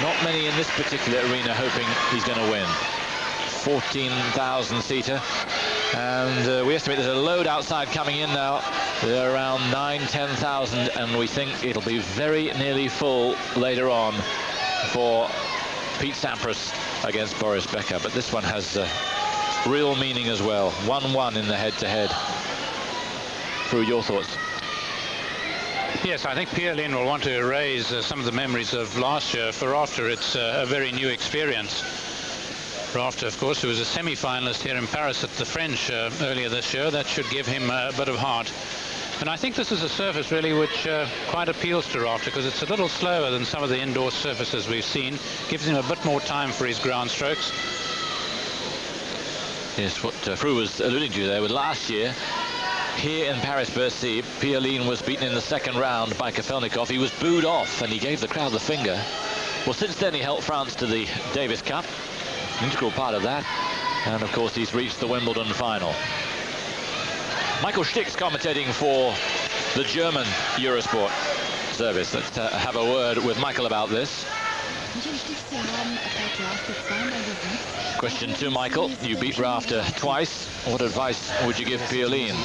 Not many in this particular arena hoping he's going to win. 14,000-seater, and we estimate there's a load outside coming in now. They're around 9,000-10,000, and we think it'll be very nearly full later on for Pete Sampras against Boris Becker. But this one has real meaning as well. 1-1 in the head-to-head. Through your thoughts? Yes, I think Pioline will want to erase some of the memories of last year. For Rafter, it's a very new experience. Rafter, of course, who was a semi-finalist here in Paris at the French earlier this year. That should give him a bit of heart. And I think this is a surface, really, which quite appeals to Rafter, because it's a little slower than some of the indoor surfaces we've seen. Gives him a bit more time for his ground strokes. Yes, what Fru was alluding to there with last year. Here in Paris, Bercy, Pioline was beaten in the second round by Kafelnikov. He was booed off, and he gave the crowd the finger. Well, since then, he helped France to the Davis Cup. Integral part of that, and of course he's reached the Wimbledon final. Michael Stick's commentating for the German Eurosport service. Let's have a word with Michael about this. Question to Michael: you beat Rafter twice. What advice would you give Pioline?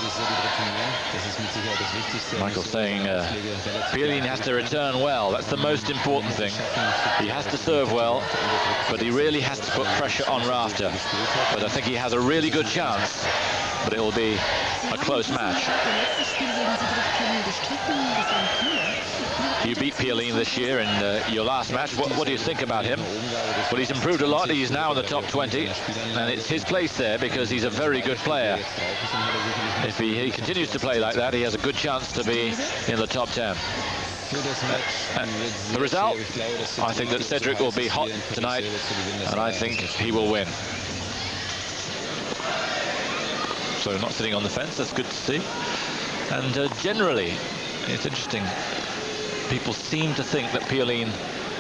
Michael saying Pioline has to return well. That's the most important thing. He has to serve well, but he really has to put pressure on Rafter. But I think he has a really good chance, but it will be a close match. You beat Pioline this year in your last match. What do you think about him? Well, he's improved a lot. He's now in the top 20, and it's his place there because he's a very good player. If he continues to play like that, he has a good chance to be in the top 10. The result, I think that Cedric will be hot tonight, and I think he will win. So not sitting on the fence, that's good to see. And generally, it's interesting. People seem to think that Pioline,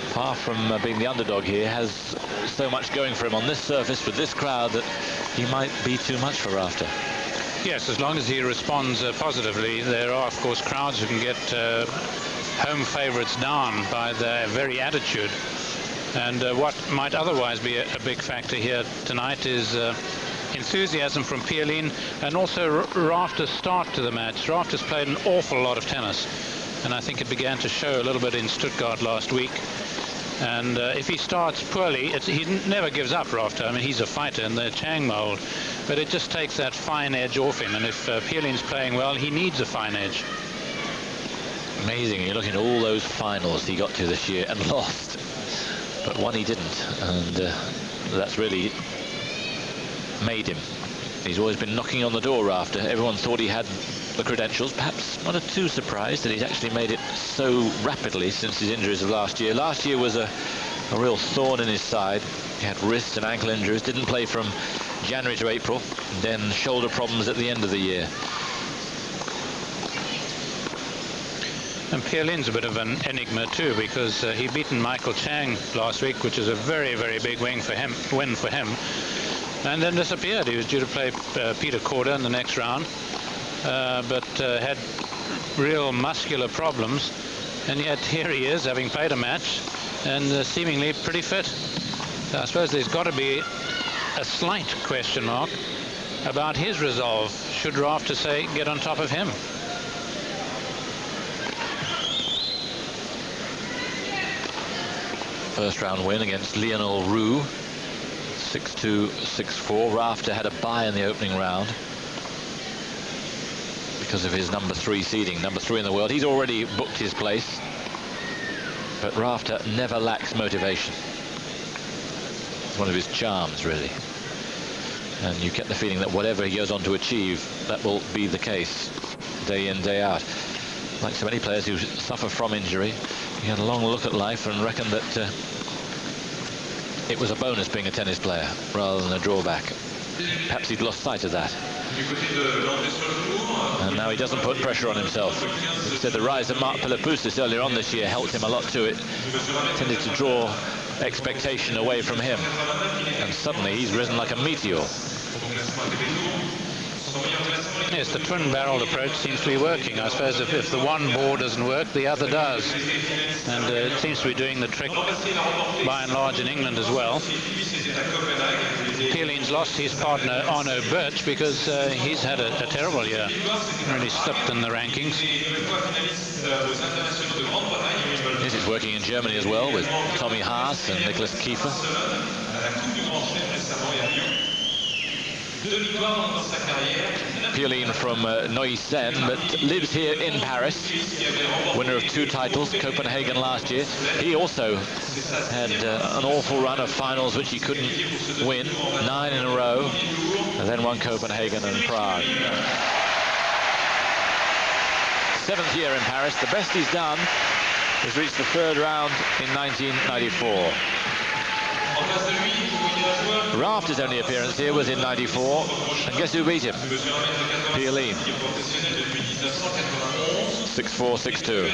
apart from being the underdog here, has so much going for him on this surface with this crowd that he might be too much for Rafter. Yes, as long as he responds positively. There are, of course, crowds who can get home favourites down by their very attitude. And what might otherwise be a big factor here tonight is enthusiasm from Pioline, and also Rafter's start to the match. Rafter's played an awful lot of tennis, and I think it began to show a little bit in Stuttgart last week. And if he starts poorly, he never gives up, Rafter. I mean, he's a fighter in the Chang mold, but it just takes that fine edge off him. And if Pioline's playing well, he needs a fine edge. Amazing. You're looking at all those finals he got to this year and lost, but one he didn't, and that's really made him. He's always been knocking on the door, Rafter. Everyone thought he had the credentials, perhaps not too surprised that he's actually made it so rapidly since his injuries of last year. Last year was a real thorn in his side. He had wrist and ankle injuries, didn't play from January to April, then shoulder problems at the end of the year. And Pioline's a bit of an enigma too, because he beaten Michael Chang last week, which is a very, very big win for him, and then disappeared. He was due to play Peter Korda in the next round, but had real muscular problems, and yet here he is, having played a match and seemingly pretty fit. So I suppose there's got to be a slight question mark about his resolve. Should Rafter, say, get on top of him? First round win against Lionel Roux, 6-2, 6-4. Rafter had a bye in the opening round because of his number 3 seeding, number 3 in the world. He's already booked his place, but Rafter never lacks motivation. It's one of his charms, really. And you get the feeling that whatever he goes on to achieve, that will be the case day in, day out. Like so many players who suffer from injury, he had a long look at life and reckoned that it was a bonus being a tennis player rather than a drawback. Perhaps he'd lost sight of that. And now he doesn't put pressure on himself. He said the rise of Marc Philippoussis earlier on this year helped him a lot to it. Tended to draw expectation away from him. And suddenly he's risen like a meteor. Yes, the twin-barreled approach seems to be working. I suppose if the one bore doesn't work, the other does. And it seems to be doing the trick by and large in England as well. Pioline's lost his partner Arno Birch because he's had a terrible year. Really slipped in the rankings. This is working in Germany as well with Tommy Haas and Nicholas Kiefer. Pioline from Neuilly-Seine, but lives here in Paris. Winner of 2 titles, Copenhagen last year. He also had an awful run of finals which he couldn't win, 9 in a row, and then won Copenhagen and Prague. 7th year in Paris. The best he's done is reach the 3rd round in 1994. Rafter's only appearance here was in 94, and guess who beat him? Pioline. 6-4, 6-2.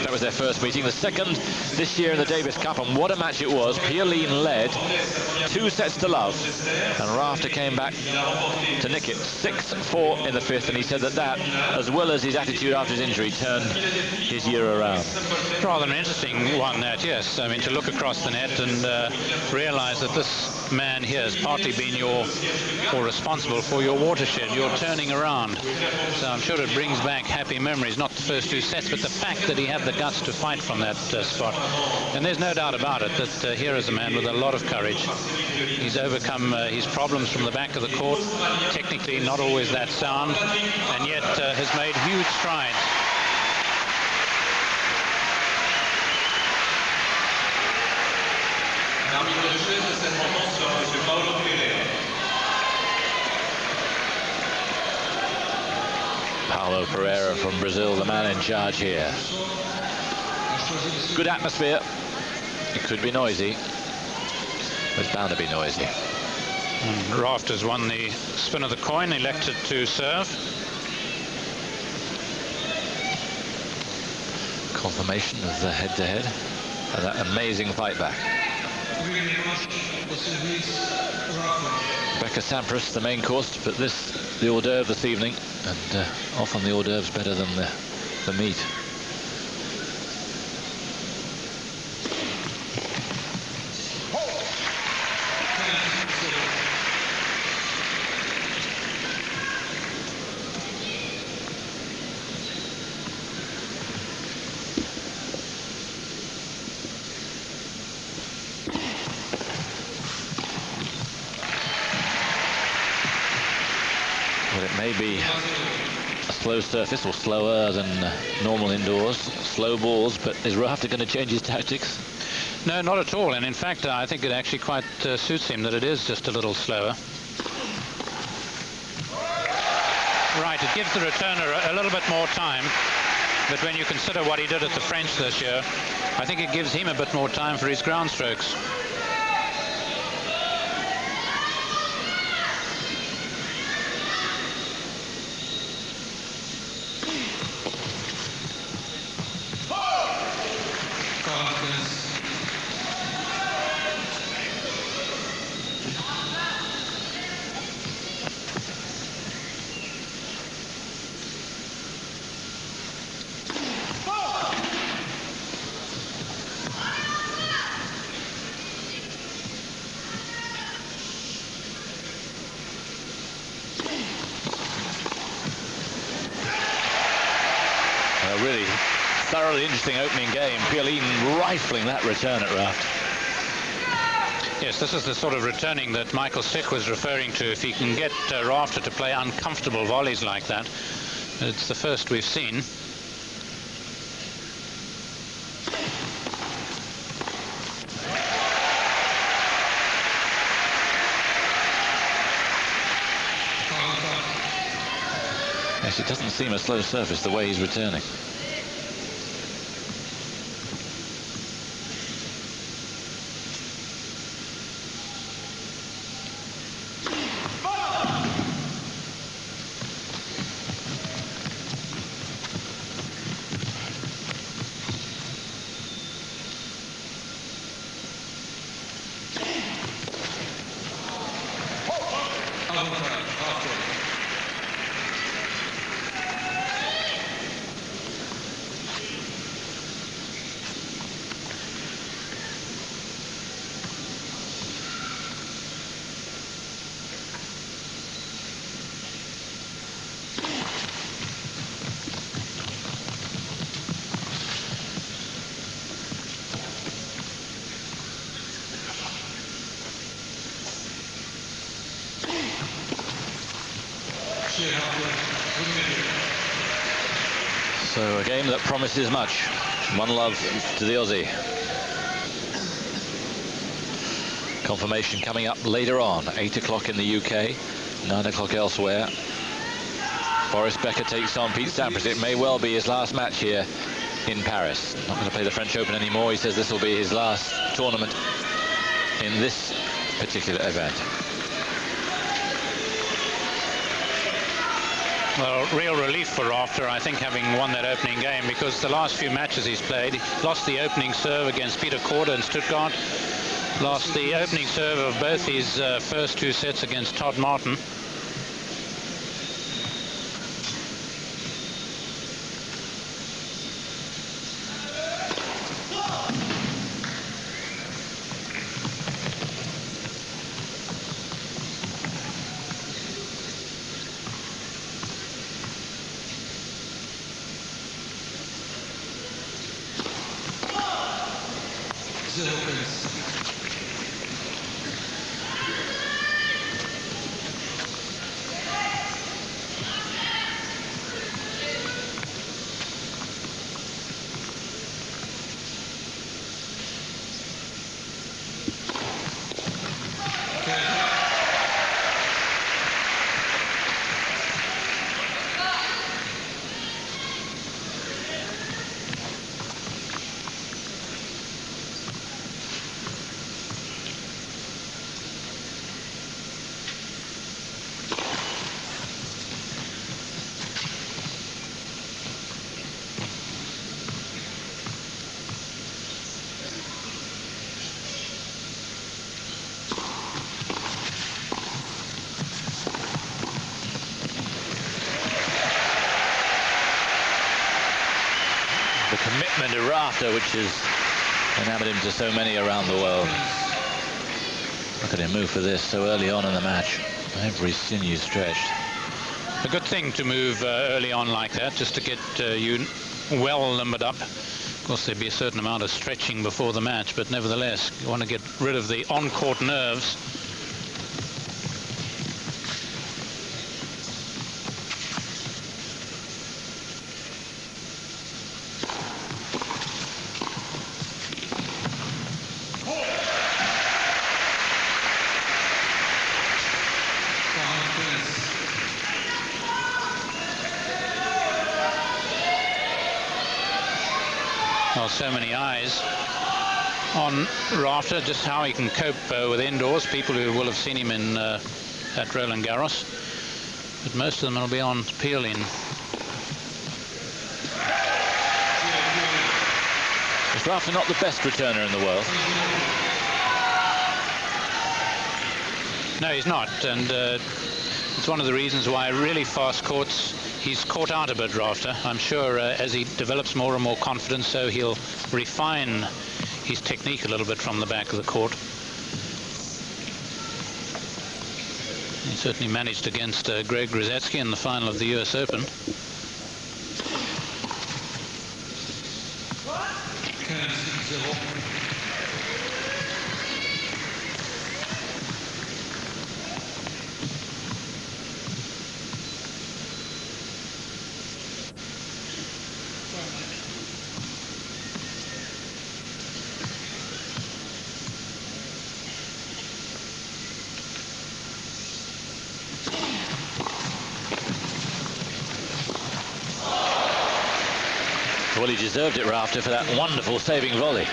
That was their first meeting. The second this year in the Davis Cup, and what a match it was. Pioline led 2 sets to love, and Rafter came back to nick it 6-4 in the 5th, and he said that, as well as his attitude after his injury, turned his year around. Rather an interesting one, that, yes. I mean, to look across the net and realize that this man here has partly been responsible for your watershed, your turning around. So I'm sure it brings back happy memories, not the first 2 sets, but the fact that he had the guts to fight from that spot. And there's no doubt about it that here is a man with a lot of courage. He's overcome his problems from the back of the court, technically not always that sound, and yet has made huge strides. Paulo Pereira from Brazil, the man in charge here. Good atmosphere. It could be noisy. It's bound to be noisy. And Rafter's won the spin of the coin, elected to serve. Confirmation of the head-to-head and that amazing fight back. Rebecca Sampras, the main course, but this the hors d'oeuvre this evening, and often the hors d'oeuvre's better than the meat. Maybe a slow surface, or slower than normal indoors, slow balls, but is Rafter going to change his tactics? No, not at all, and in fact I think it actually quite suits him that it is just a little slower. Right, it gives the returner a little bit more time, but when you consider what he did at the French this year, I think it gives him a bit more time for his ground strokes. Really thoroughly interesting opening game. Pioline rifling that return at Rafter. Yes, this is the sort of returning that Michael Stick was referring to. If he can get Rafter to play uncomfortable volleys like that, it's the first we've seen. Yes, it doesn't seem a slow surface the way he's returning. So a game that promises much. 1-love to the Aussie. Confirmation coming up later on, 8 o'clock in the UK, 9 o'clock elsewhere. Boris Becker takes on Pete Sampras. It may well be his last match here in Paris. Not going to play the French Open anymore. He says this will be his last tournament in this particular event. Well, real relief for Rafter, I think, having won that opening game, because the last few matches he's played, he lost the opening serve against Peter Korda in Stuttgart, lost the opening serve of both his first 2 sets against Todd Martin. The commitment to Rafter, which has enamored him to so many around the world. Look at him move for this so early on in the match. Every sinew stretched. A good thing to move early on like that, just to get you well limbered up. Of course, there'd be a certain amount of stretching before the match, but nevertheless, you want to get rid of the on-court nerves. Well, so many eyes on Rafter, just how he can cope with indoors. People who will have seen him in at Roland Garros, but most of them will be on Pioline. Is Rafter not the best returner in the world? No, he's not, and it's one of the reasons why really fast courts, he's caught out a bit, Rafter. I'm sure as he develops more and more confidence, so he'll refine his technique a little bit from the back of the court. He certainly managed against Greg Grzycki in the final of the US Open. Well, he deserved it, Rafter, for that wonderful saving volley.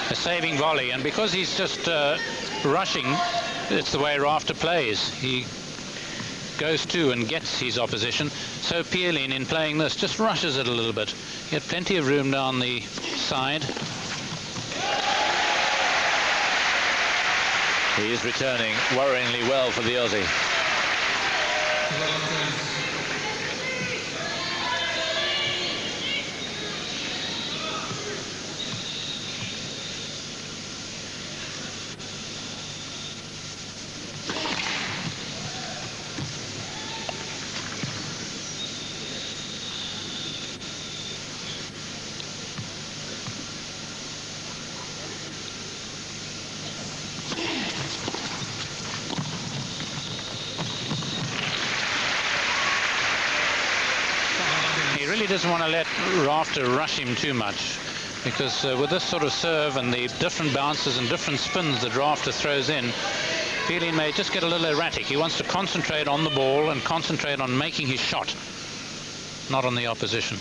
A saving volley, and because he's just rushing, it's the way Rafter plays. He goes to and gets his opposition. So Pioline, in playing this, just rushes it a little bit. He had plenty of room down the side. He is returning worryingly well for the Aussie. really doesn't want to let Rafter rush him too much, because with this sort of serve and the different bounces and different spins that Rafter throws in, Pioline may just get a little erratic. He wants to concentrate on the ball and concentrate on making his shot, not on the opposition.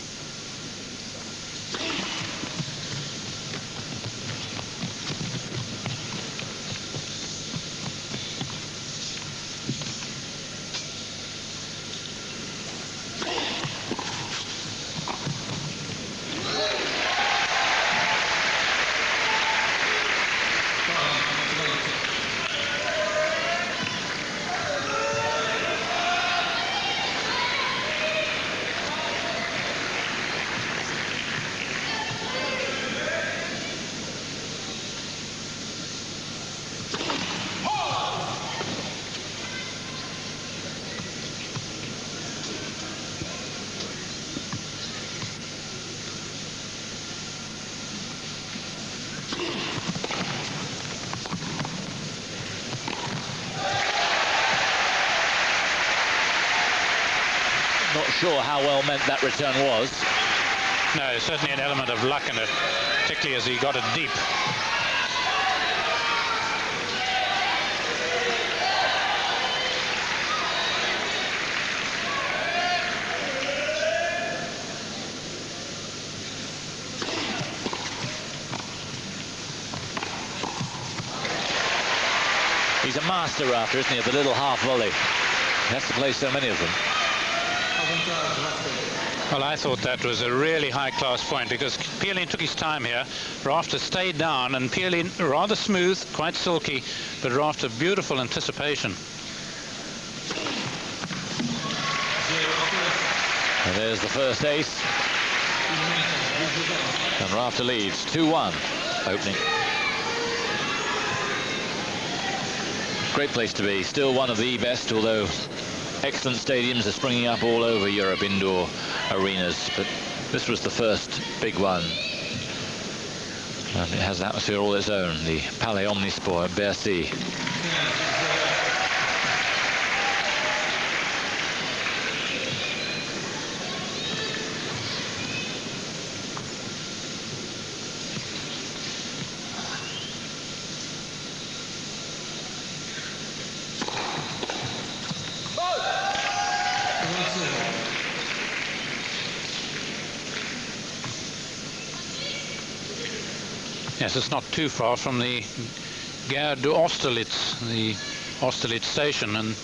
Not sure how well meant that return was. No, certainly an element of luck in it, particularly as he got it deep. He's a master Rafter, isn't he, of the little half volley. He has to play so many of them. Well, I thought that was a really high-class point, because Pioline took his time here. Rafter stayed down, and Pioline rather smooth, quite silky, but Rafter beautiful anticipation. And there's the first ace. And Rafter leads 2-1 opening. Great place to be. Still one of the best, although excellent stadiums are springing up all over Europe, indoor arenas, but this was the first big one, and it has an atmosphere all its own, the Palais Omnisport at Bercy. Yes, it's not too far from the Gare d'Austerlitz, the Austerlitz station, and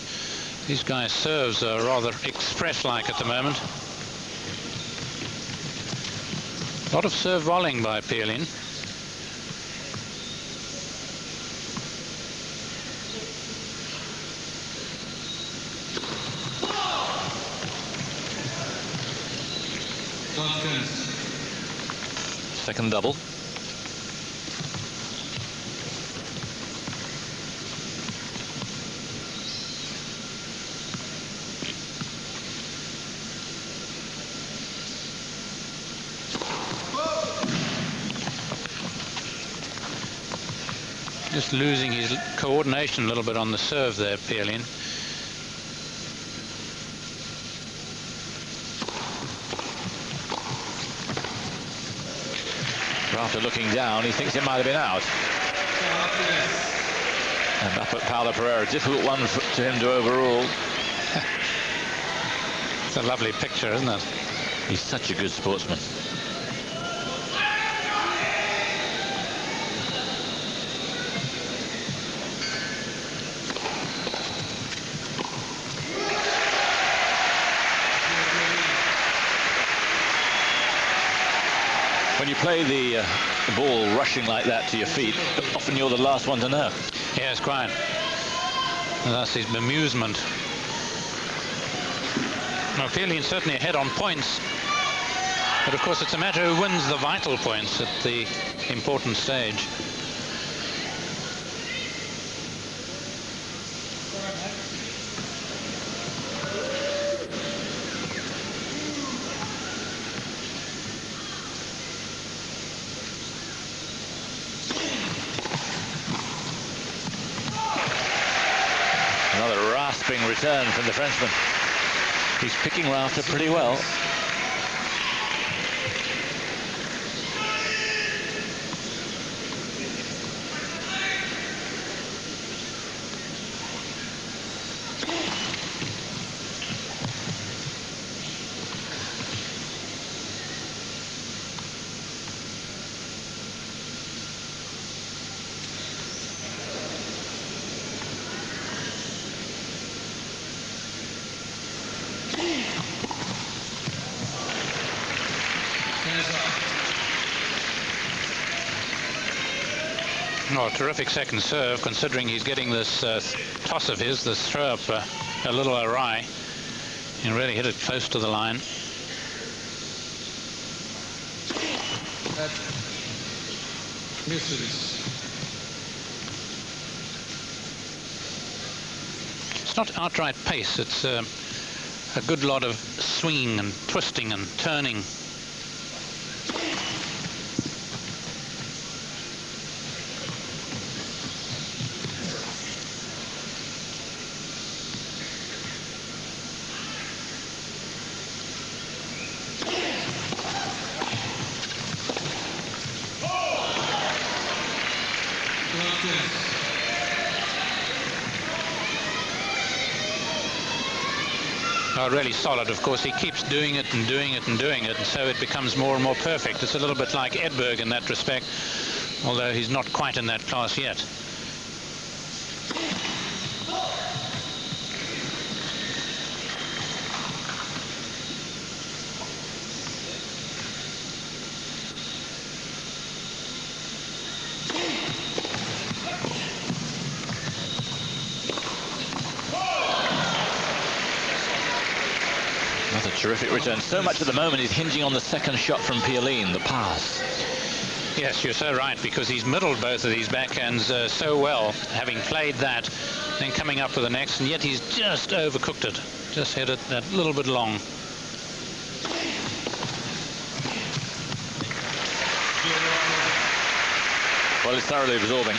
these guys' serves are rather express-like at the moment. A lot of serve volleying by Pioline. Second double. Just losing his coordination a little bit on the serve there, Pioline. After looking down, he thinks it might have been out. And up at Paulo Pereira, difficult one to him to overrule. It's a lovely picture, isn't it? He's such a good sportsman. When you play the ball rushing like that to your feet, often you're the last one to know. Yes, quite. And that's his bemusement. Now, Pioline's certainly ahead on points, but of course it's a matter who wins the vital points at the important stage. Return from the Frenchman. He's picking Rafter pretty well. Oh, terrific second serve, considering he's getting this toss of his, this throw up a little awry. He really hit it close to the line. That misses. It's not outright pace, it's a good lot of swinging and twisting and turning. Oh, really solid. Of course, he keeps doing it and doing it and doing it, and so it becomes more and more perfect. It's a little bit like Edberg in that respect, although he's not quite in that class yet. Terrific return. So much at the moment is hinging on the second shot from Pioline, the pass. Yes, you're so right, because he's middled both of these backhands so well, having played that, then coming up with the next, and yet he's just overcooked it. Just hit it that little bit long. Well, it's thoroughly absorbing.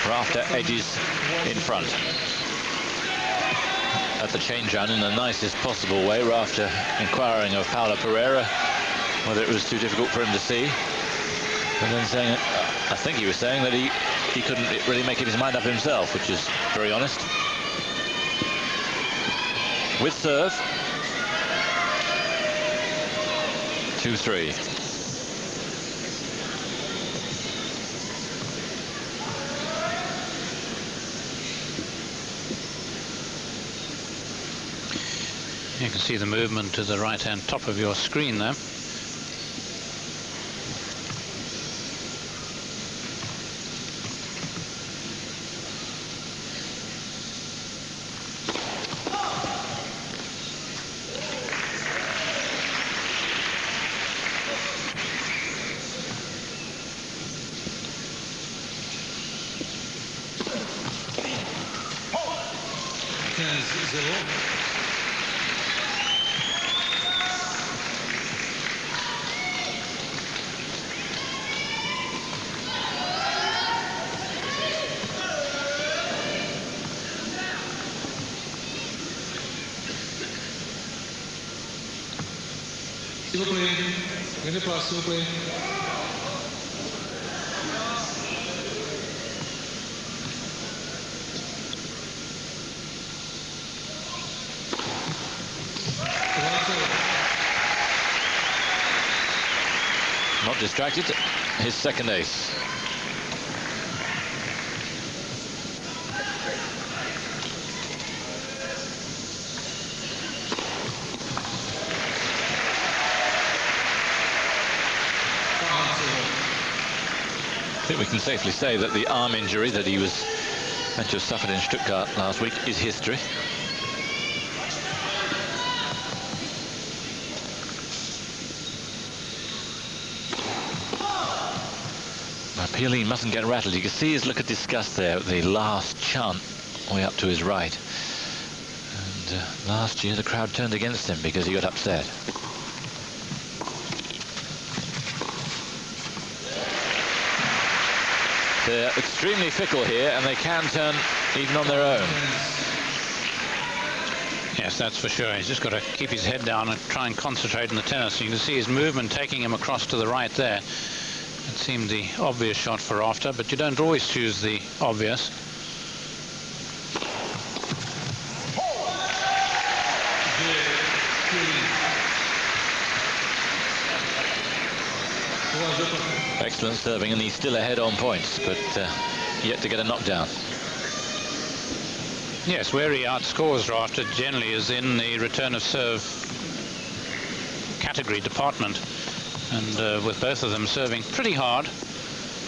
Rafter edges in front. At the change round in the nicest possible way. Rafter inquiring of Paulo Pereira whether it was too difficult for him to see, and then saying, I think he was saying that he couldn't really make his mind up himself, which is very honest. With serve, 2-3. You can see the movement to the right-hand top of your screen there. S'il vous plaît, prenez place, s'il vous plaît. Not distracted, his second ace. I think we can safely say that the arm injury that he was meant to have suffered in Stuttgart last week is history. Pioline mustn't get rattled. You can see his look of disgust there at the last chant way up to his right. And last year the crowd turned against him because he got upset. They're extremely fickle here, and they can turn even on their own. Yes, that's for sure. He's just got to keep his head down and try and concentrate on the tennis. You can see his movement taking him across to the right there. It seemed the obvious shot for Rafter, but you don't always choose the obvious. Excellent serving, and he's still ahead on points, but yet to get a knockdown. Yes, where he outscores Rafter generally is in the return of serve category department. And with both of them serving pretty hard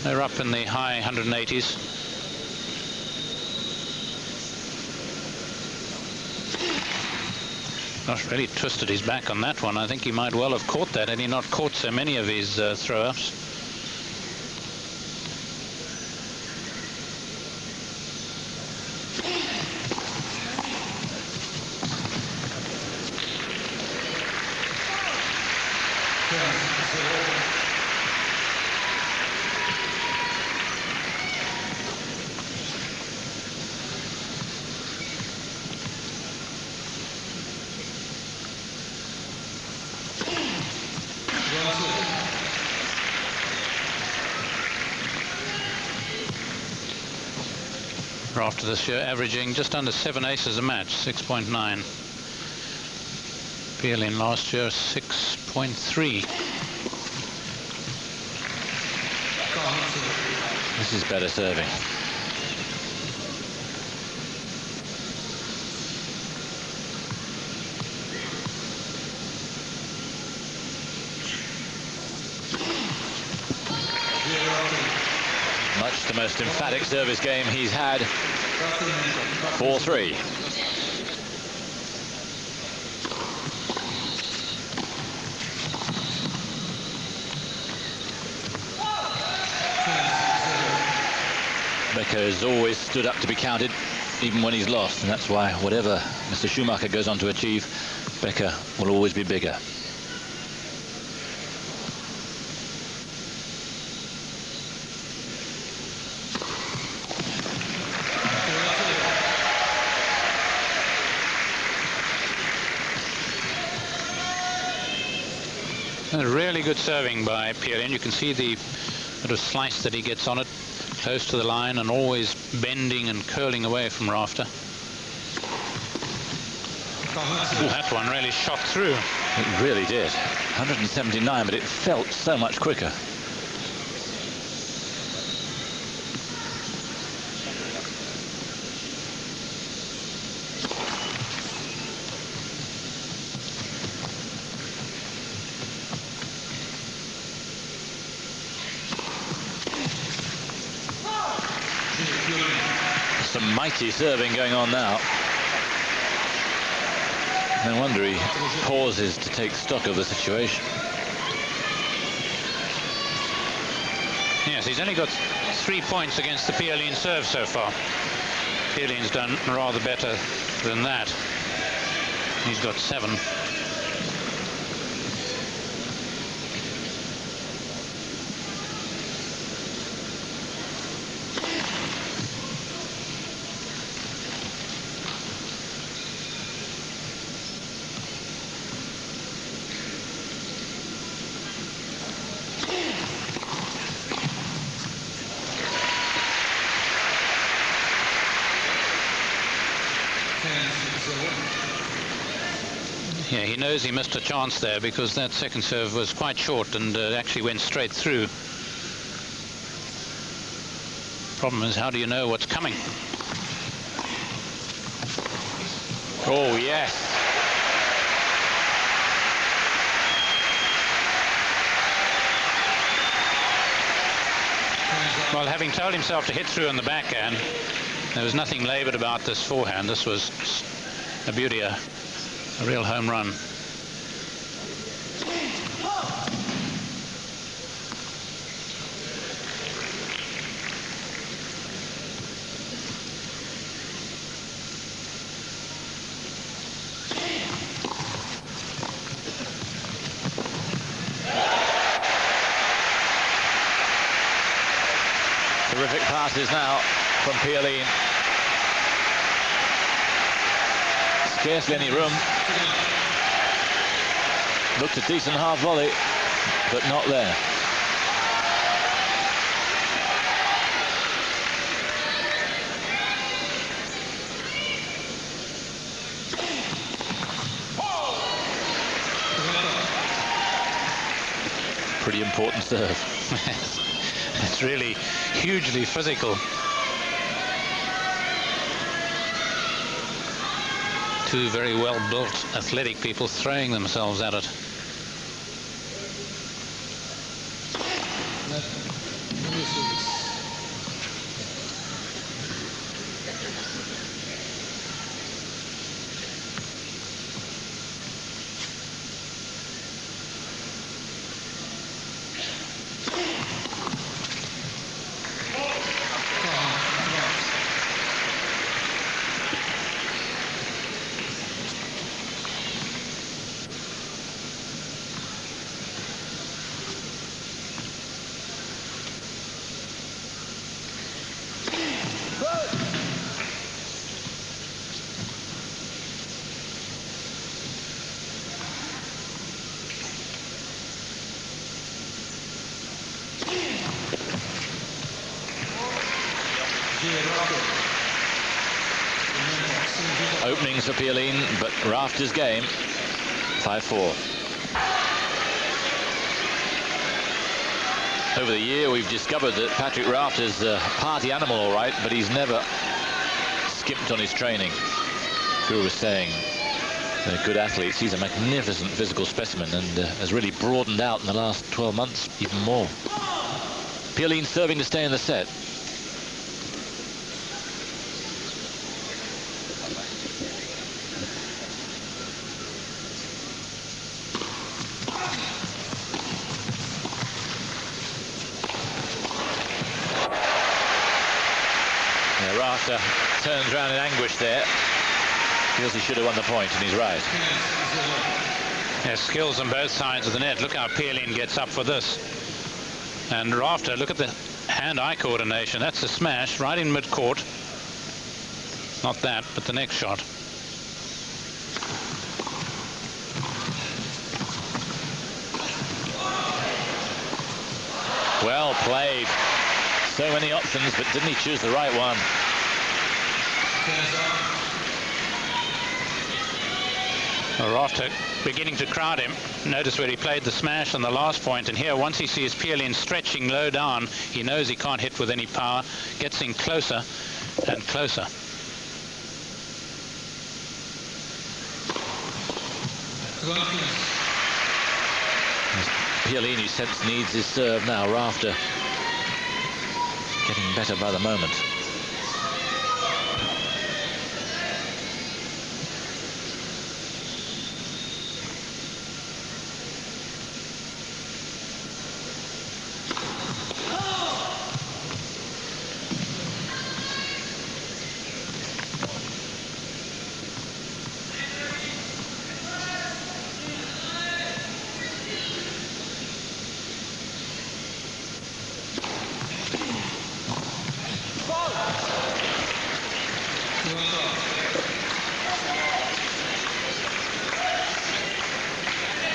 They're up in the high 180s. Gosh, really twisted his back on that one. I think he might well have caught that had he not caught so many of his throw-ups. Rafter this year averaging just under 7 aces a match, 6.9. Pioline last year 6.3. This is better serving. Much the most emphatic service game he's had. 4-3. Becker has always stood up to be counted, even when he's lost, and that's why whatever Mr. Schumacher goes on to achieve, Becker will always be bigger. Really good serving by Pioline. You can see the sort of slice that he gets on it, close to the line, and always bending and curling away from Rafter. Ooh, that one really shot through. It really did. 179, but it felt so much quicker. Some mighty serving going on now. No wonder he pauses to take stock of the situation. Yes, he's only got 3 points against the Pioline serve so far. Pioline's done rather better than that. He's got 7. Yeah, he knows he missed a chance there because that second serve was quite short and actually went straight through. Problem is, how do you know what's coming? Oh, yes. Well, having told himself to hit through on the backhand, there was nothing laboured about this forehand. This was a beauty, a real home run. Terrific passes now from Pioline. Scarcely any room. Looked a decent half volley, but not there. Pretty important serve. It's really hugely physical. Two very well-built, athletic people throwing themselves at it. Number 6. Openings for Pioline, but Rafter's game. 5-4. Over the year, we've discovered that Patrick Rafter's a party animal, all right, but he's never skimped on his training. Drew was saying, they're good athletes. He's a magnificent physical specimen and has really broadened out in the last 12 months even more. Pioline serving to stay in the set. Rafter turns around in anguish there. Feels he should have won the point, and he's right. There's skills on both sides of the net. Look how Pioline gets up for this. And Rafter, look at the hand-eye coordination. That's a smash right in mid-court. Not that, but the next shot. Well played. So many options, but didn't he choose the right one? Well, Rafter beginning to crowd him. Notice where he played the smash on the last point, and here once he sees Pioline stretching low down, he knows he can't hit with any power, gets in closer and closer. Pioline, you sense, needs his serve now. Rafter getting better by the moment.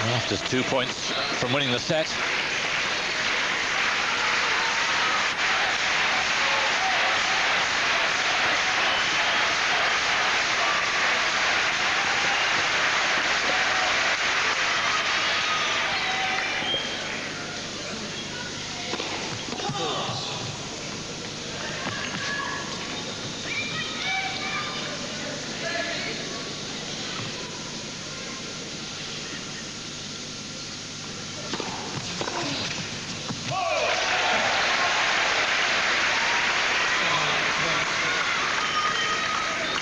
Rafter's 2 points from winning the set.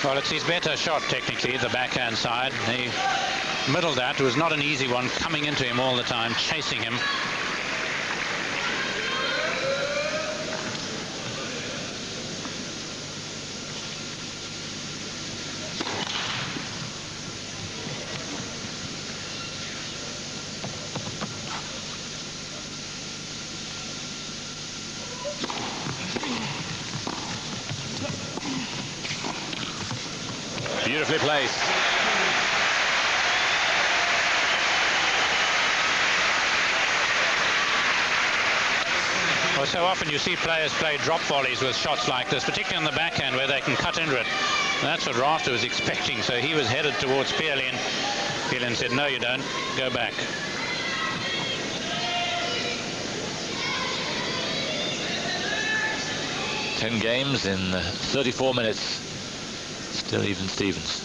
Well, it's his better shot, technically, the backhand side. He middled that. It was not an easy one, coming into him all the time, chasing him. Beautifully placed. Well, so often you see players play drop volleys with shots like this, particularly on the backhand where they can cut into it. And that's what Rafter was expecting, so he was headed towards Pioline. Pioline said, no, you don't. Go back. Ten games in 34 minutes. Still even Stevens.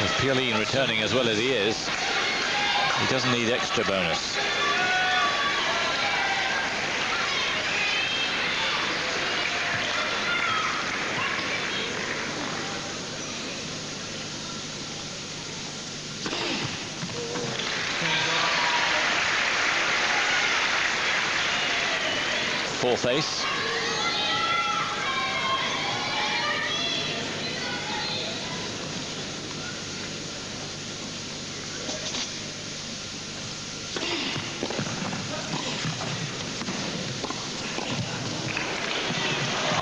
With Pioline returning as well as he is, he doesn't need extra bonus. Fourth ace.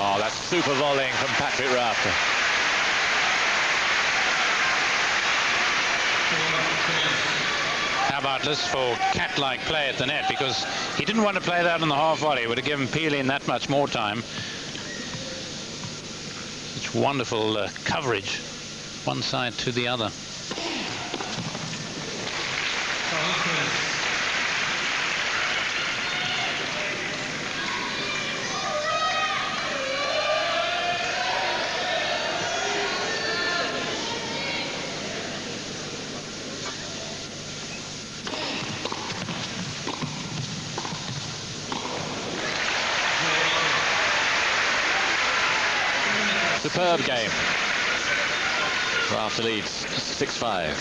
Oh, that's super volleying from Patrick Rafter. How about this for cat-like play at the net, because he didn't want to play that on the half volley. It would have given Pioline that much more time. Such wonderful coverage, one side to the other. Superb game. Rafter leads 6-5.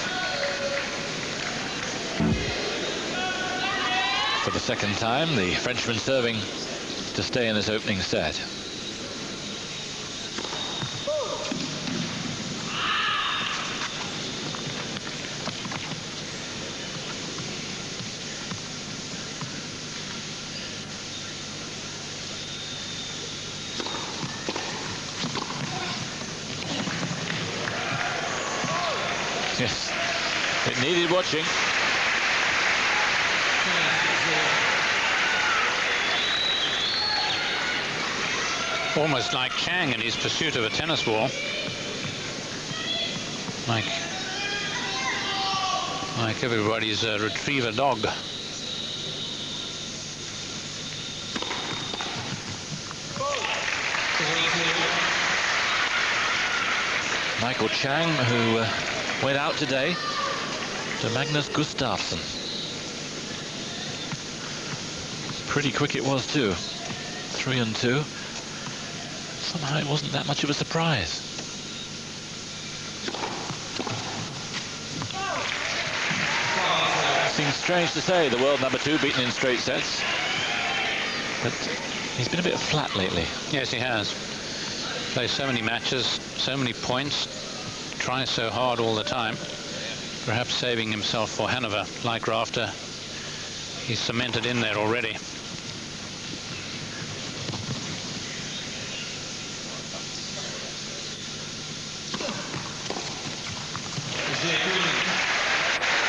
For the second time, the Frenchman serving to stay in this opening set. Yes, it needed watching. Almost like Chang in his pursuit of a tennis ball. Like everybody's retriever dog. Michael Chang, who went out today to Magnus Gustafsson. Pretty quick it was too. 3-2. Somehow it wasn't that much of a surprise. Seems strange to say the world number 2 beaten in straight sets, but he's been a bit flat lately. Yes, he has. Plays so many matches, so many points, tries so hard all the time. Perhaps saving himself for Hanover, like Rafter. He's cemented in there already.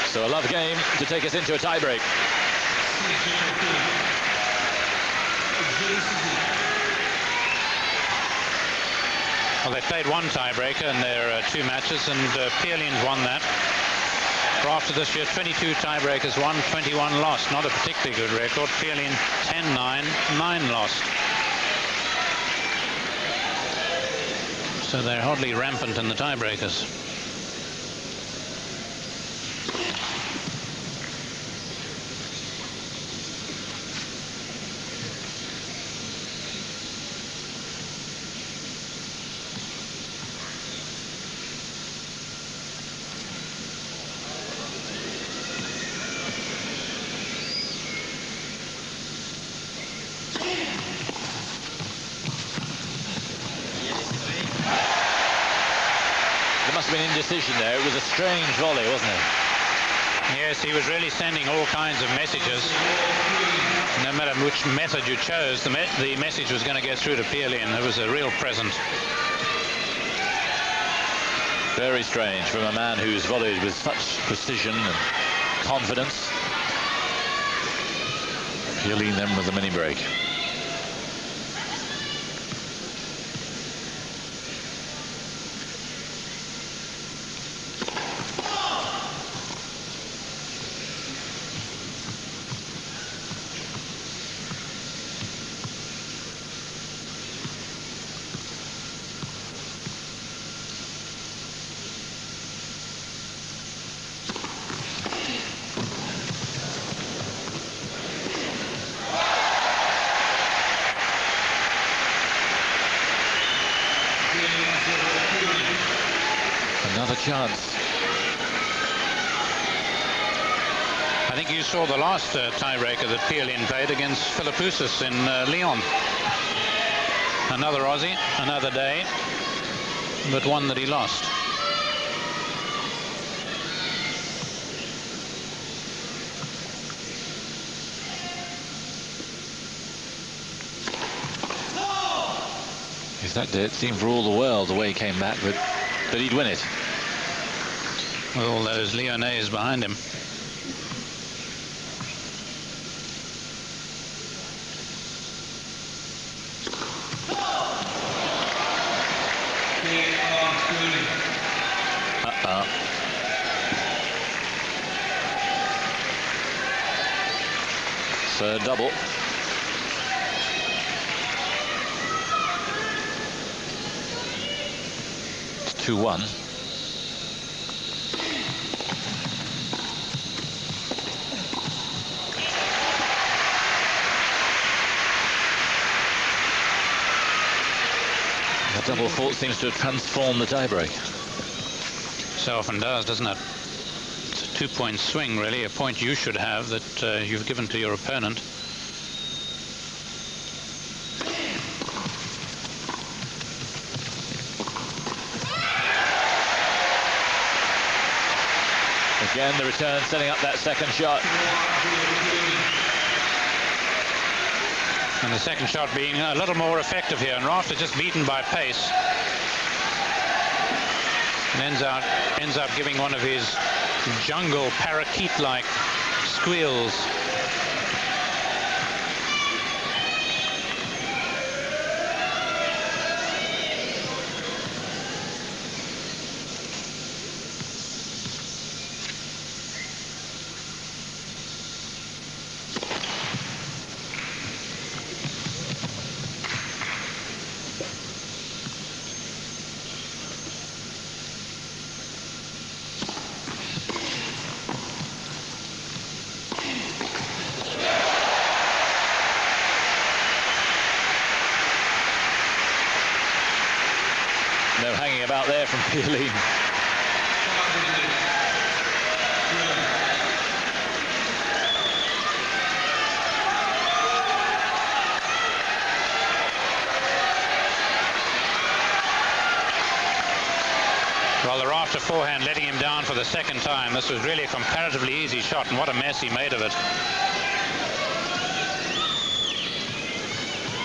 So a love game to take us into a tiebreak. Well, they played one tiebreaker in their 2 matches, and Pioline's won that. Rafter this year, 22 tiebreakers won, 21 lost. Not a particularly good record. Pioline 10-9, 9 lost. So they're hardly rampant in the tiebreakers. An indecision there. It was a strange volley, wasn't it? Yes, he was really sending all kinds of messages. No matter which method you chose, the message was going to get through to Pioline. It was a real present. Very strange from a man who's volleyed with such precision and confidence. Pioline then with a mini break. Another chance. I think you saw the last tiebreaker that Pioline played against Philippoussis in Lyon. Another Aussie, another day, but one that he lost. That did seem for all the world the way he came back, but he'd win it. With all those Lyonnais behind him. So double. It's 2-1. The double fault seems to have transformed the tiebreak. So often does, doesn't it? It's a 2-point swing, really, a point you should have that you've given to your opponent. Again, the return setting up that second shot. And the second shot being a little more effective here, and Rafter just beaten by pace. And ends up giving one of his jungle parakeet-like squeals. No hanging about there from Pioline. Well, the Rafter forehand letting him down for the second time. This was really a comparatively easy shot, and what a mess he made of it.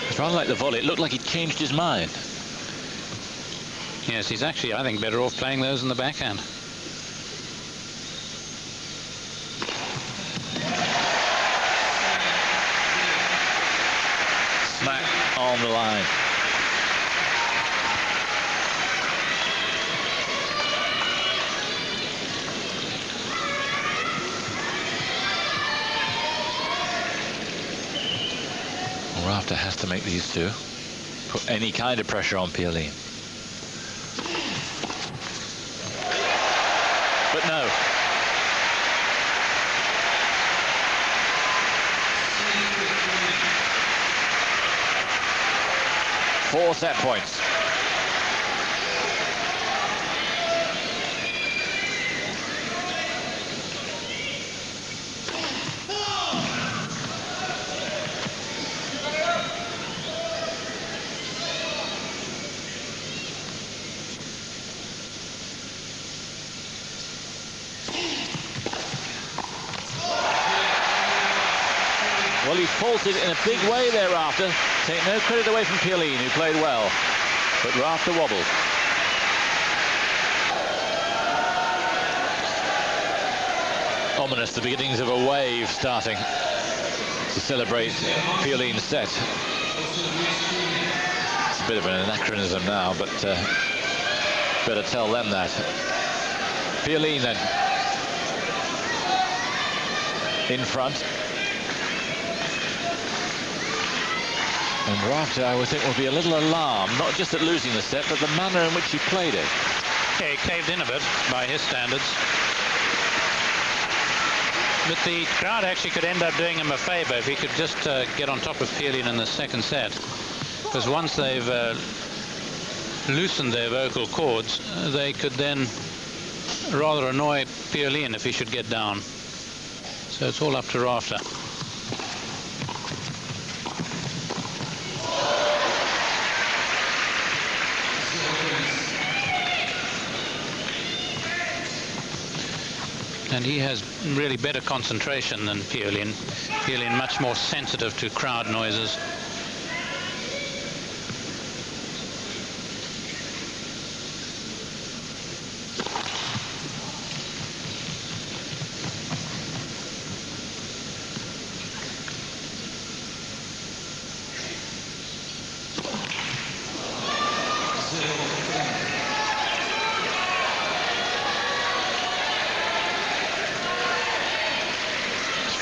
It's rather like the volley. It looked like he changed his mind. Yes, he's actually, I think, better off playing those in the backhand. Smack on the line. Well, Rafter has to make these two. Put any kind of pressure on Pioline. But no. Four set points. Well, he faulted in a big way there, Rafter. Take no credit away from Pioline, who played well. But Rafter wobbled. Ominous, the beginnings of a wave starting to celebrate Pioline's set. It's a bit of an anachronism now, but better tell them that. Pioline then in front. And Rafter, I would think, will be a little alarmed, not just at losing the set, but the manner in which he played it. Yeah, he caved in a bit by his standards. But the crowd actually could end up doing him a favour if he could just get on top of Pioline in the second set. Because once they've loosened their vocal cords, they could then rather annoy Pioline if he should get down. So it's all up to Rafter. And he has really better concentration than Pioline. Pioline much more sensitive to crowd noises.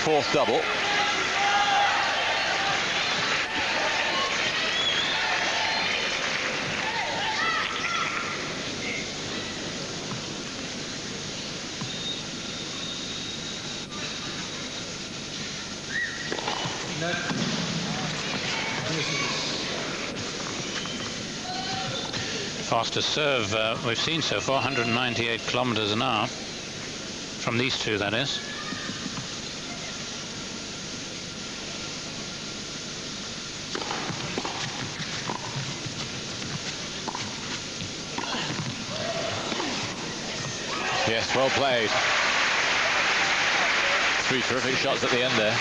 fourth double. Fastest serve we've seen so far, 198 kilometers an hour. From these two, that is. Yes, well played. Three terrific shots at the end there.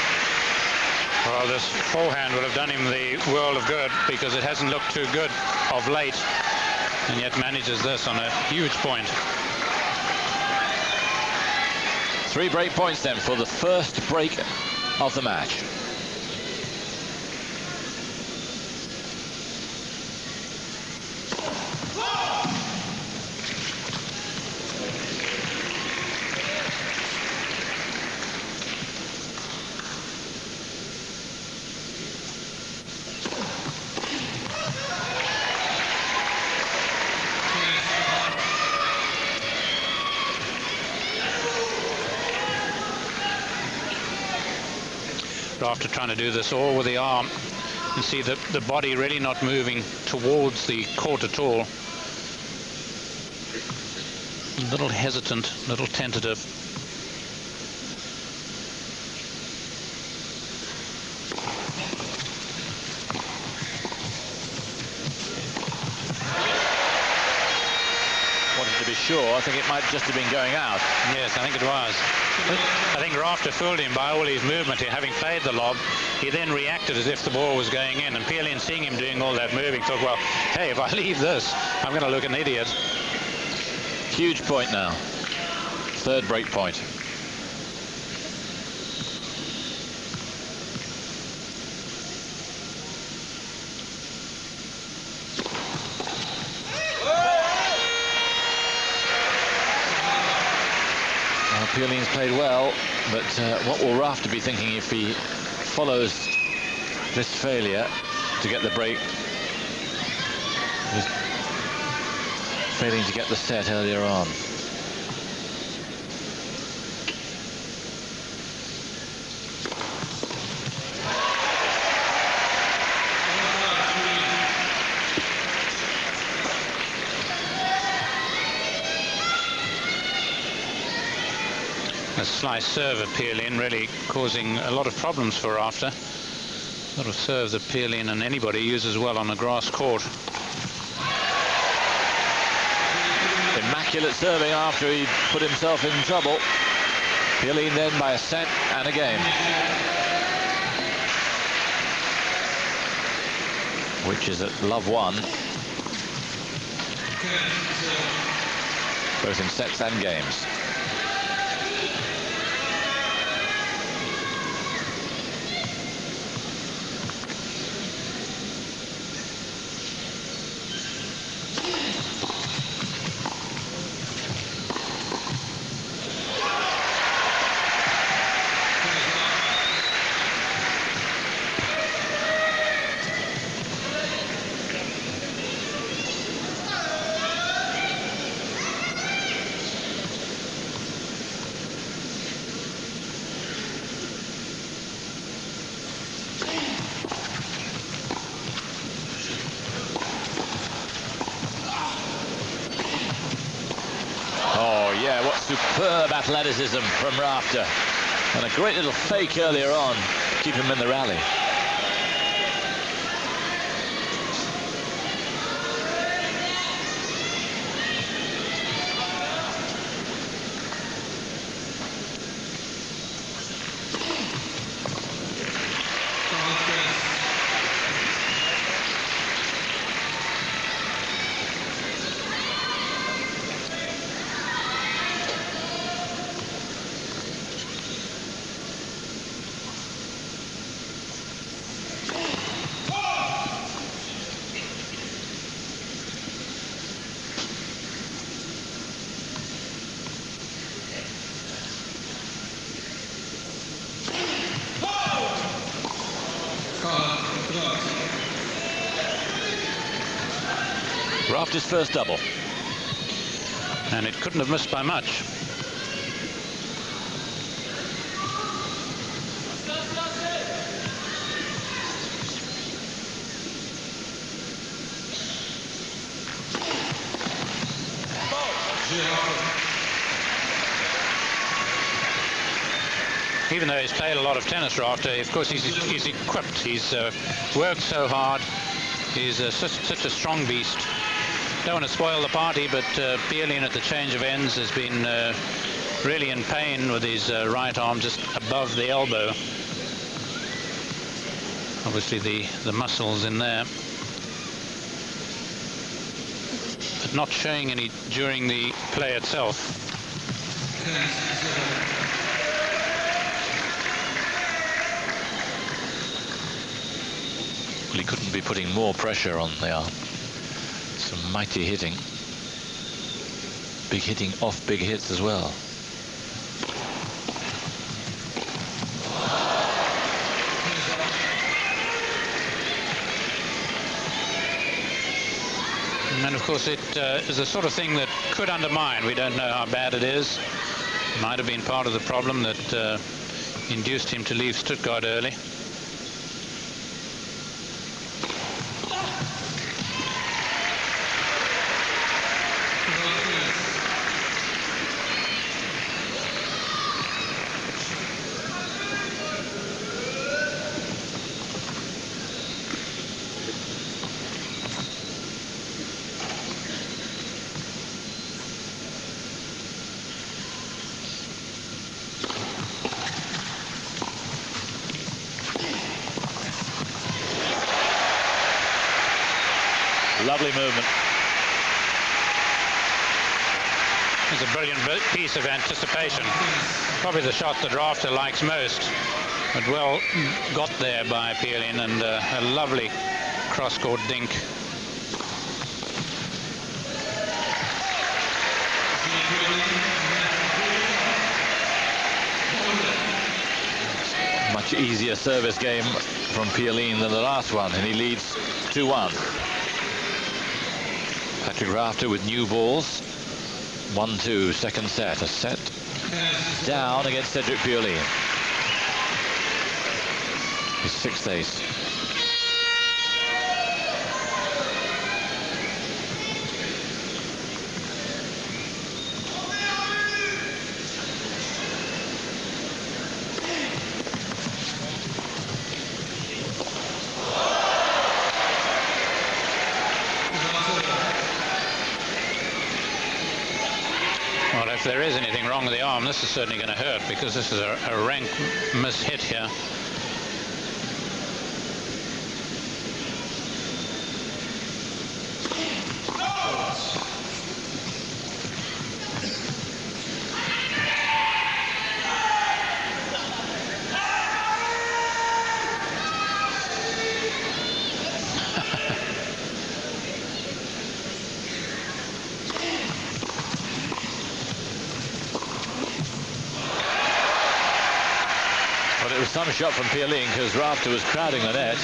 Well, this forehand would have done him the world of good, because it hasn't looked too good of late, and yet manages this on a huge point. 3 break points then for the first break of the match. Rafter trying to do this all with the arm, and see the body really not moving towards the court at all. A little hesitant, a little tentative. Wanted to be sure. I think it might just have been going out. Yes, I think it was. I think Rafter fooled him by all his movement. Having played the lob, he then reacted as if the ball was going in, and Pioline, seeing him doing all that moving, thought, well, hey, if I leave this, I'm going to look an idiot. Huge point now. Third break point. Pioline's played well, but what will Rafter be thinking if he follows this failure to get the break? Just failing to get the set earlier on. A slice serve of Pioline really causing a lot of problems for Rafter. Sort of serve that Pioline and anybody uses well on a grass court. Immaculate serving after he put himself in trouble. Pioline then by a set and a game. Which is at love 1. Both in sets and games. Superb athleticism from Rafter, and a great little fake earlier on to keep him in the rally. Rafter's first double. And it couldn't have missed by much. Even though he's played a lot of tennis, Rafter, of course he's equipped. He's worked so hard. He's such a strong beast. Don't want to spoil the party, but Pioline at the change of ends has been really in pain with his right arm just above the elbow. Obviously the muscles in there. But not showing any during the play itself. Well, he couldn't be putting more pressure on the arm. Some mighty hitting. Big hitting off big hits as well. And of course it is the sort of thing that could undermine. We don't know how bad it is. Might have been part of the problem that induced him to leave Stuttgart early. Lovely movement. It's a brilliant piece of anticipation. Probably the shot that Rafter likes most. But well got there by Pioline, and a lovely cross-court dink. Much easier service game from Pioline than the last one, and he leads 2-1. Patrick Rafter with new balls. 1-2, second set. A set down against Cedric Pioline. His sixth ace. Well, if there is anything wrong with the arm, this is certainly going to hurt, because this is a rank miss-hit here. It was some shot from Pioline, because Rafter was crowding the net.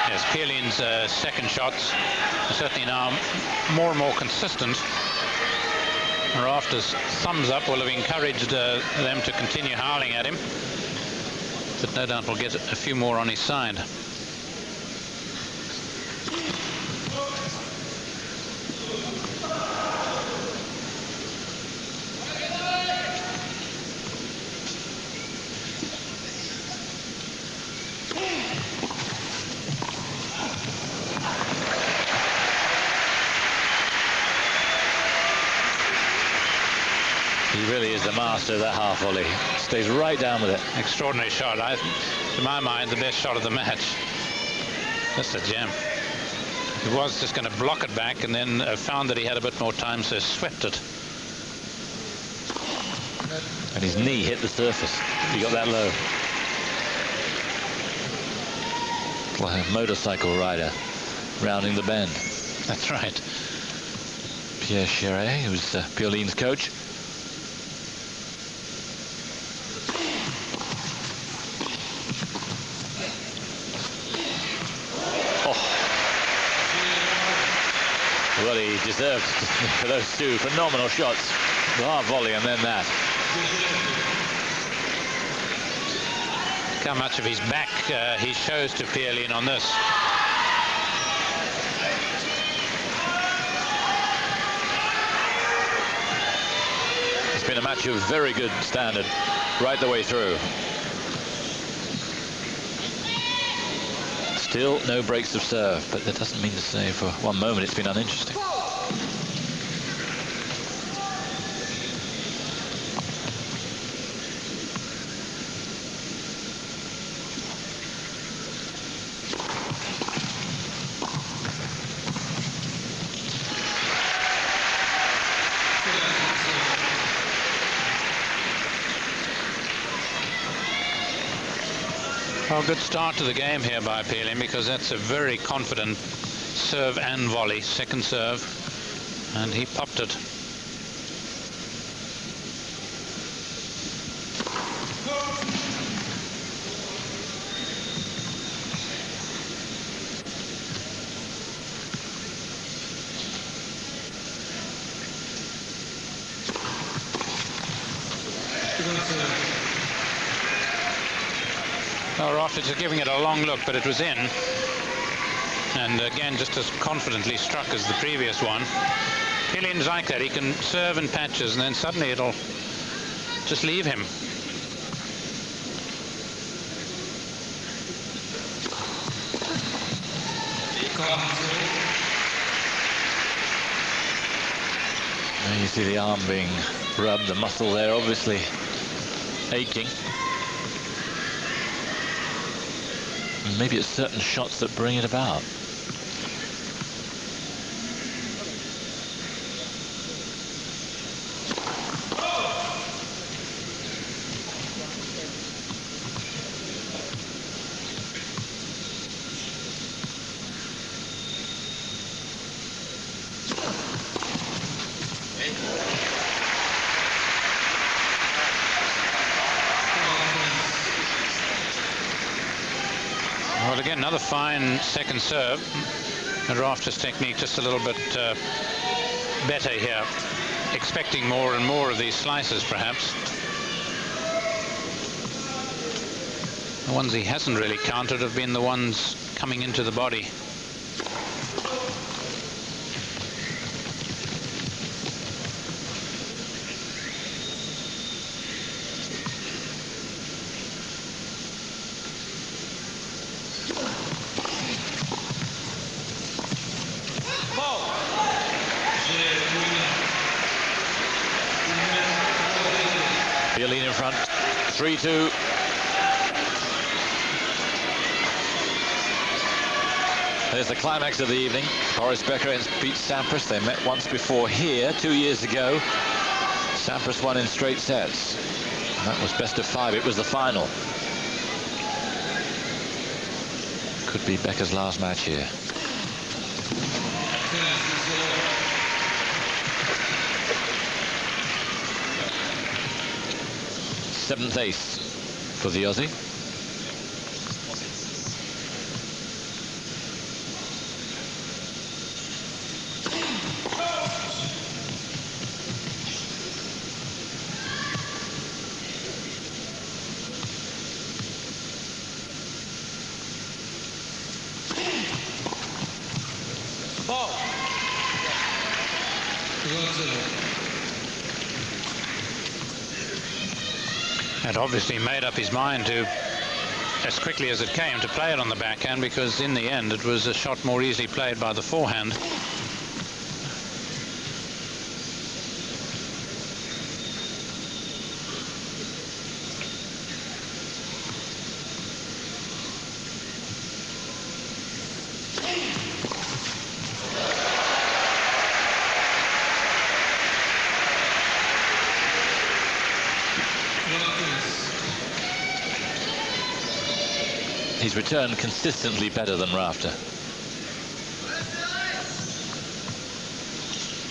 Yes, Pioline's second shots are certainly now more and more consistent. Rafter's thumbs up will have encouraged them to continue howling at him, but no doubt we'll get a few more on his side. He really is the master of that half volley. Stays right down with it. Extraordinary shot. To my mind, the best shot of the match. Just a gem. He was just going to block it back, and then found that he had a bit more time, so swept it. And his knee hit the surface. He got that low. Like a motorcycle rider rounding the bend. That's right. Pierre Cheret, who's Pioline's coach. deserved for those two phenomenal shots. The half volley and then that. Look how much of his back he shows to Pioline on this. It's been a match of very good standard right the way through. Still no breaks of serve, but that doesn't mean to say for one moment it's been uninteresting. Well, good start to the game here by Pioline, because that's a very confident serve and volley, second serve, and he popped it. Well, Rafter just giving it a long look, but it was in. And again, just as confidently struck as the previous one. Pioline's like that. He can serve in patches, and then suddenly it'll just leave him. There you see the arm being rubbed, the muscle there obviously aching. Maybe it's certain shots that bring it about. Well, again, another fine second serve. And Rafter's technique just a little bit better here. Expecting more and more of these slices, perhaps. The ones he hasn't really countered have been the ones coming into the body. Pioline in front, 3-2. There's the climax of the evening. Boris Becker beat Sampras. They met once before here 2 years ago. Sampras won in straight sets. And that was best of 5. It was the final. Could be Becker's last match here. Seventh ace for the Aussie. And obviously made up his mind to, as quickly as it came, to play it on the backhand, because in the end it was a shot more easily played by the forehand. He's returned consistently better than Rafter.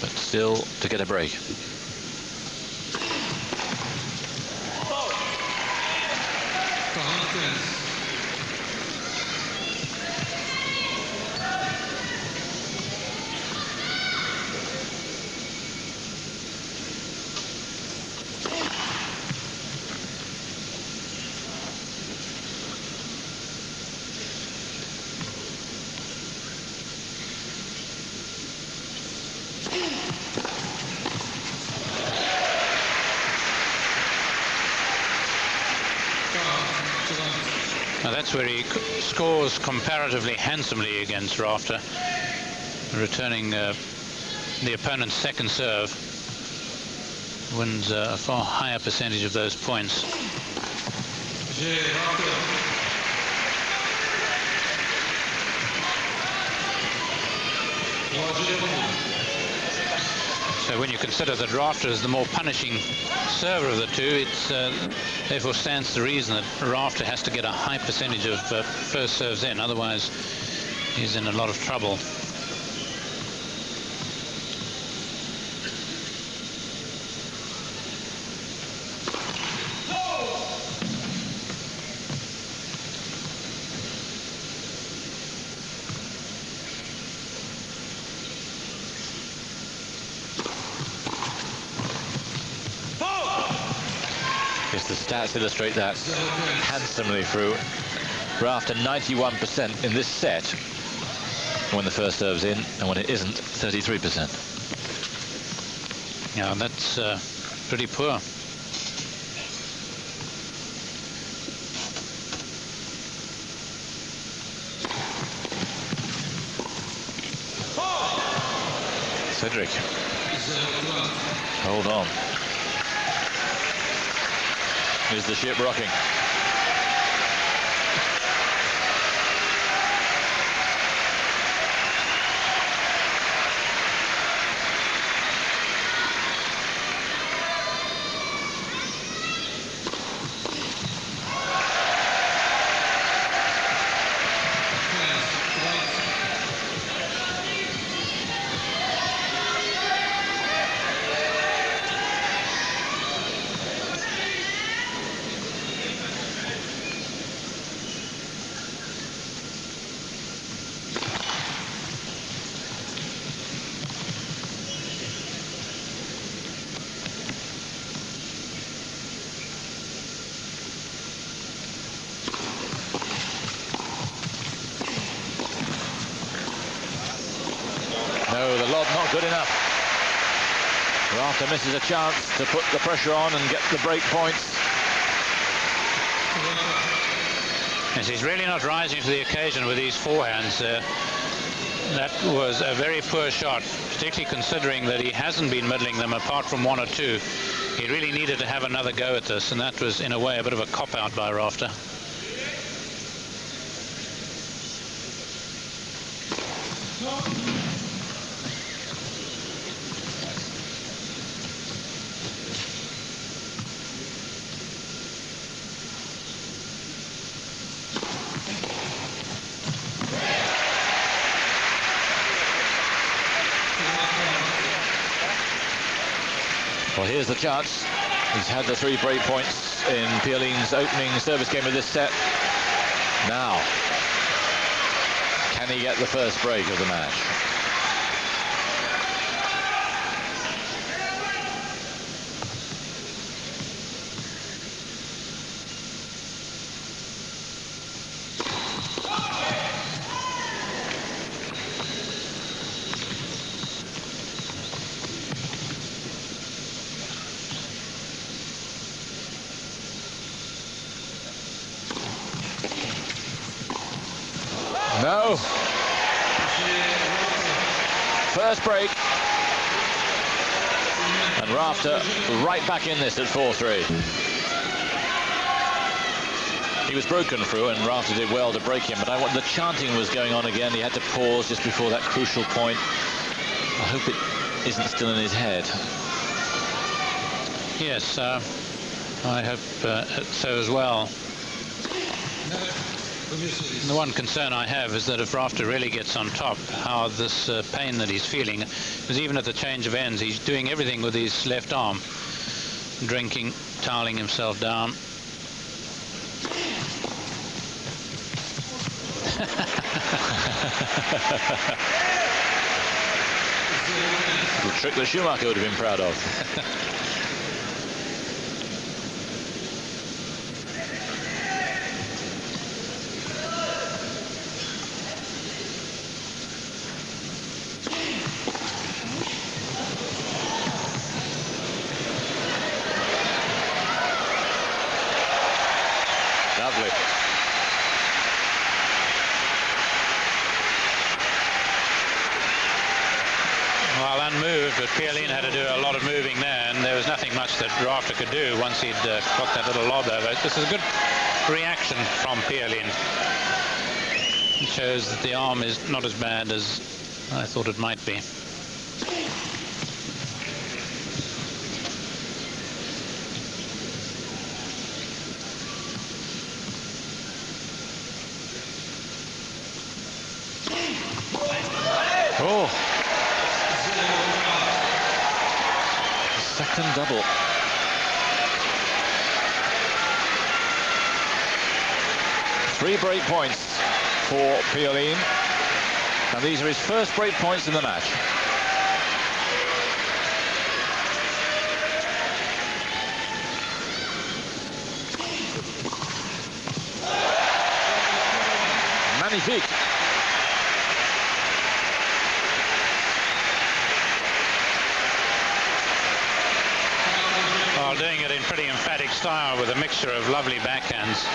But still to get a break. that's where he scores comparatively handsomely against Rafter, returning the opponent's second serve. Wins a far higher percentage of those points. So when you consider that Rafter is the more punishing server of the two, it therefore stands to reason that Rafter has to get a high percentage of first serves in, otherwise he's in a lot of trouble. The stats illustrate that handsomely through Rafter. 91% in this set when the first serve's in, and when it isn't, 33%. Yeah, that's pretty poor. Cedric, hold on. Is the ship rocking? No, the lob not good enough. Rafter misses a chance to put the pressure on and get the break points. Yes, he's really not rising to the occasion with these forehands. That was a very poor shot, particularly considering that he hasn't been middling them apart from one or two. He really needed to have another go at this, and that was in a way a bit of a cop-out by Rafter. Well, here's the chance. He's had the 3 break points in Pioline's opening service game of this set. Now, can he get the first break of the match? No. First break. And Rafter right back in this at 4-3. He was broken through, and Rafter did well to break him, but the chanting was going on again. He had to pause just before that crucial point. I hope it isn't still in his head. Yes, I hope so as well. The one concern I have is that if Rafter really gets on top, how this pain that he's feeling, because even at the change of ends, he's doing everything with his left arm, drinking, toweling himself down. Little trick that Schumacher would have been proud of. Lovely. moving there, and there was nothing much that Rafter could do once he'd got that little lob over. This is a good reaction from Pioline. It shows that the arm is not as bad as I thought it might be. Oh, second double. Three break points for Pioline, and these are his first break points in the match. Magnifique. Well, doing it in pretty emphatic style with a mixture of lovely backhands.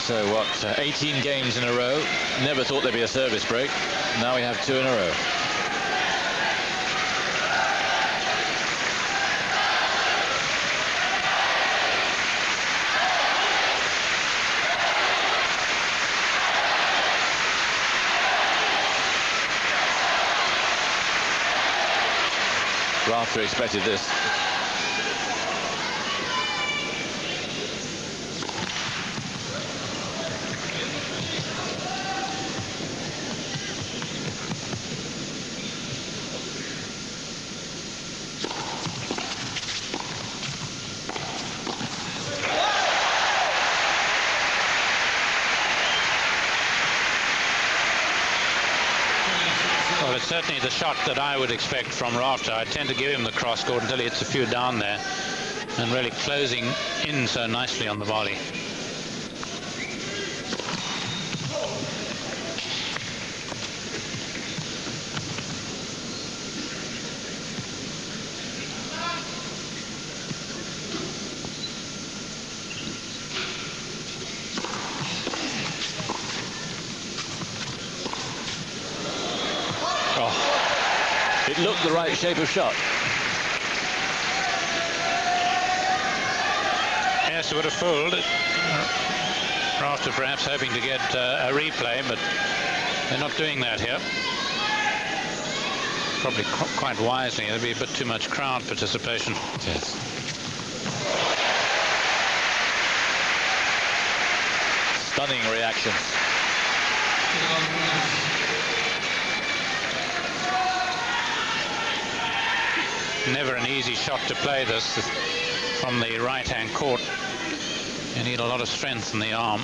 So what, 18 games in a row. Never thought there'd be a service break. Now we have 2 in a row. Rafter expected this. Well, it's certainly the shot that I would expect from Rafter. I tend to give him the cross court until he hits a few down there, and really closing in so nicely on the volley. It looked the right shape of shot. Yes, it would have fooled. Rafter perhaps hoping to get a replay, but they're not doing that here. Probably quite wisely. There'll be a bit too much crowd participation. Yes. Stunning reaction. Never an easy shot to play this from the right-hand court. You need a lot of strength in the arm.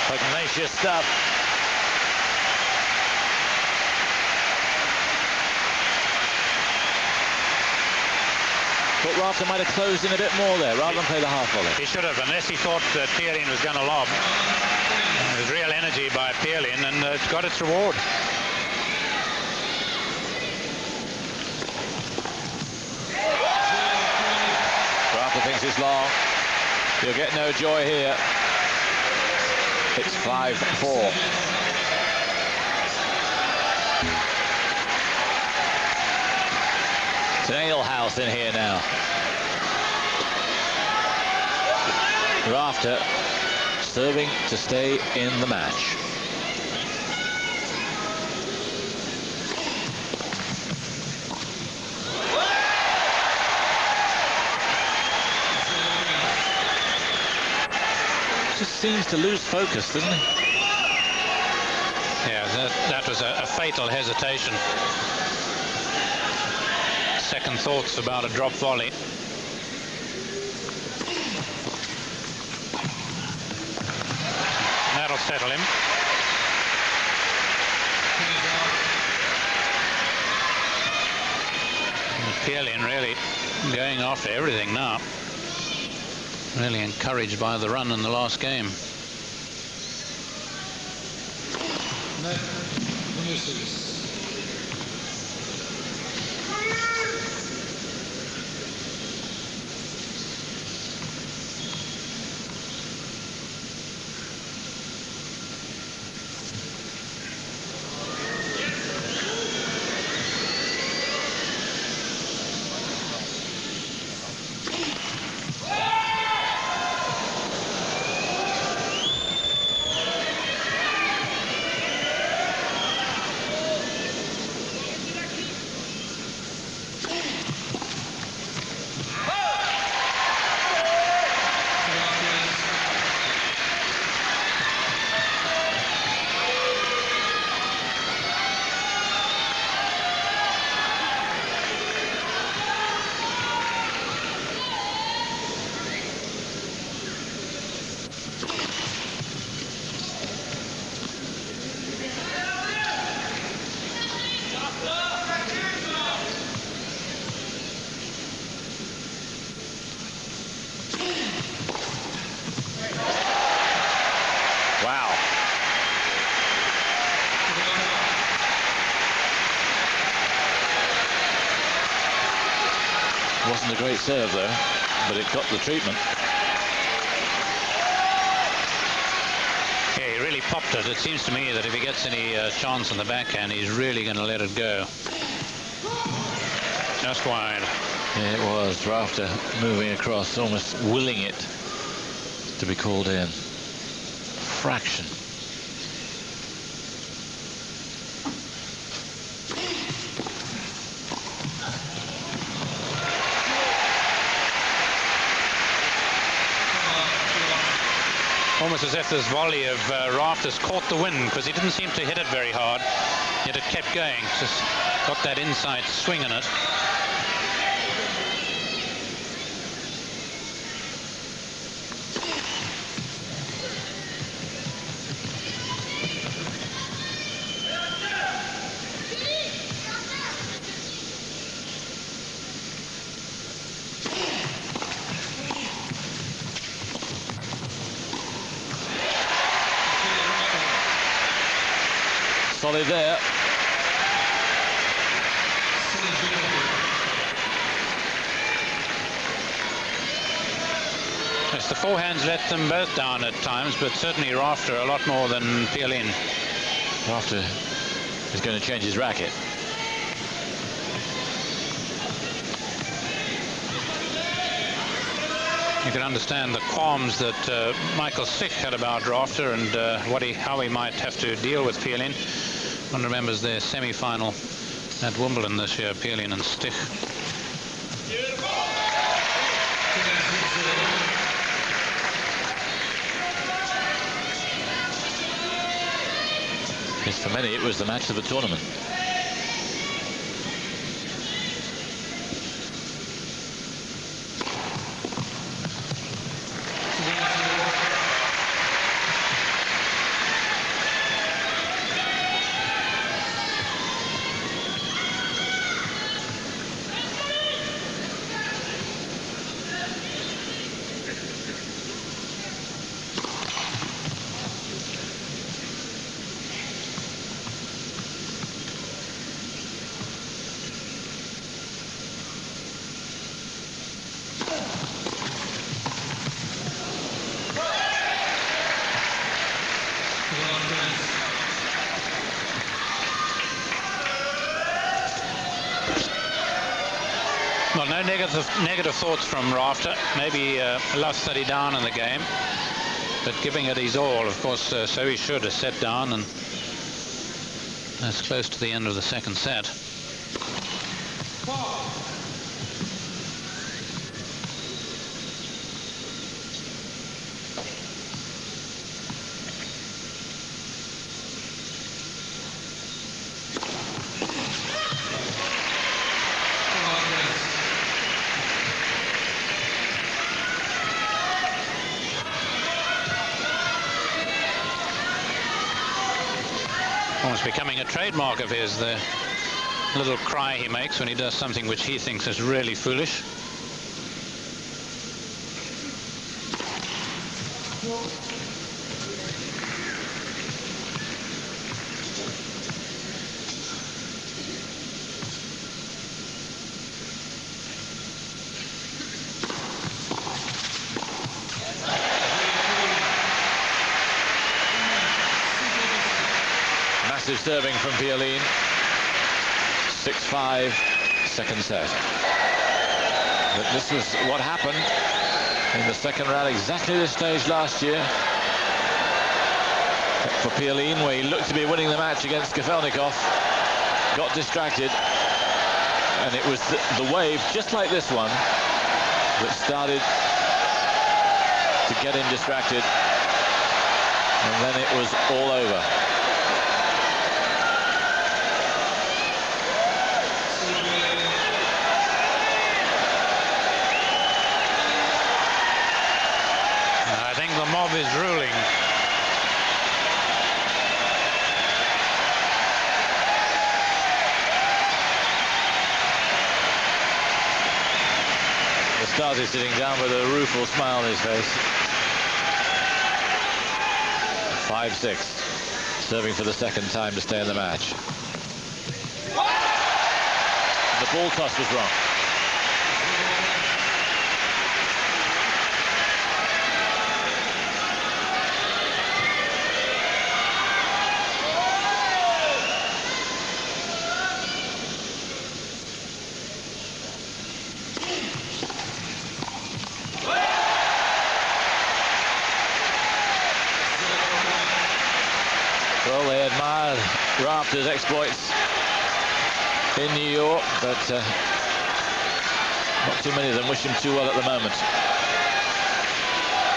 Pugnacious stuff. But Rafter might have closed in a bit more there rather than play the half volley. He should have, unless he thought that Pioline was going to lob. There's real energy by Pioline, and it's got its reward. Rafter thinks it's long. He'll get no joy here. It's 5-4. It's an ale house in here now. Rafter serving to stay in the match. Just seems to lose focus, doesn't he? Yeah, that was a fatal hesitation. Second thoughts about a drop volley. settle him. Pioline really going after everything now. Really encouraged by the run in the last game. Number 6. Wasn't a great serve though, but it got the treatment. Yeah, he really popped it. It seems to me that if he gets any chance on the backhand, he's really going to let it go. Just wide. Yeah, it was. Rafter moving across, almost willing it to be called in. Fraction. Almost as if this volley of Rafter's caught the wind, because he didn't seem to hit it very hard, yet it kept going. Just got that inside swing in it. Solid there. Yes, the forehands let them both down at times, but certainly Rafter a lot more than Pioline. Rafter is going to change his racket. You can understand the qualms that Michael Stich had about Rafter and how he might have to deal with Pioline. One remembers their semi-final at Wimbledon this year, Pioline and Stich. Yes, for many it was the match of the tournament. Well, no negative thoughts from Rafter. Maybe lost 30 down in the game, but giving it his all, of course, so he should have set down, and that's close to the end of the second set. almost becoming a trademark of his, the little cry he makes when he does something which he thinks is really foolish. Massive serving from Pioline. 6-5, second set. But this was what happened in the second round, exactly this stage last year for Pioline, where he looked to be winning the match against Kafelnikov, got distracted, and it was the wave, just like this one, that started to get him distracted, and then it was all over. The mob is ruling. The Stars is sitting down with a rueful smile on his face. 5-6, serving for the second time to stay in the match. The ball toss was wrong. Well, they admired Rafter's exploits in New York, but not too many of them wish him too well at the moment.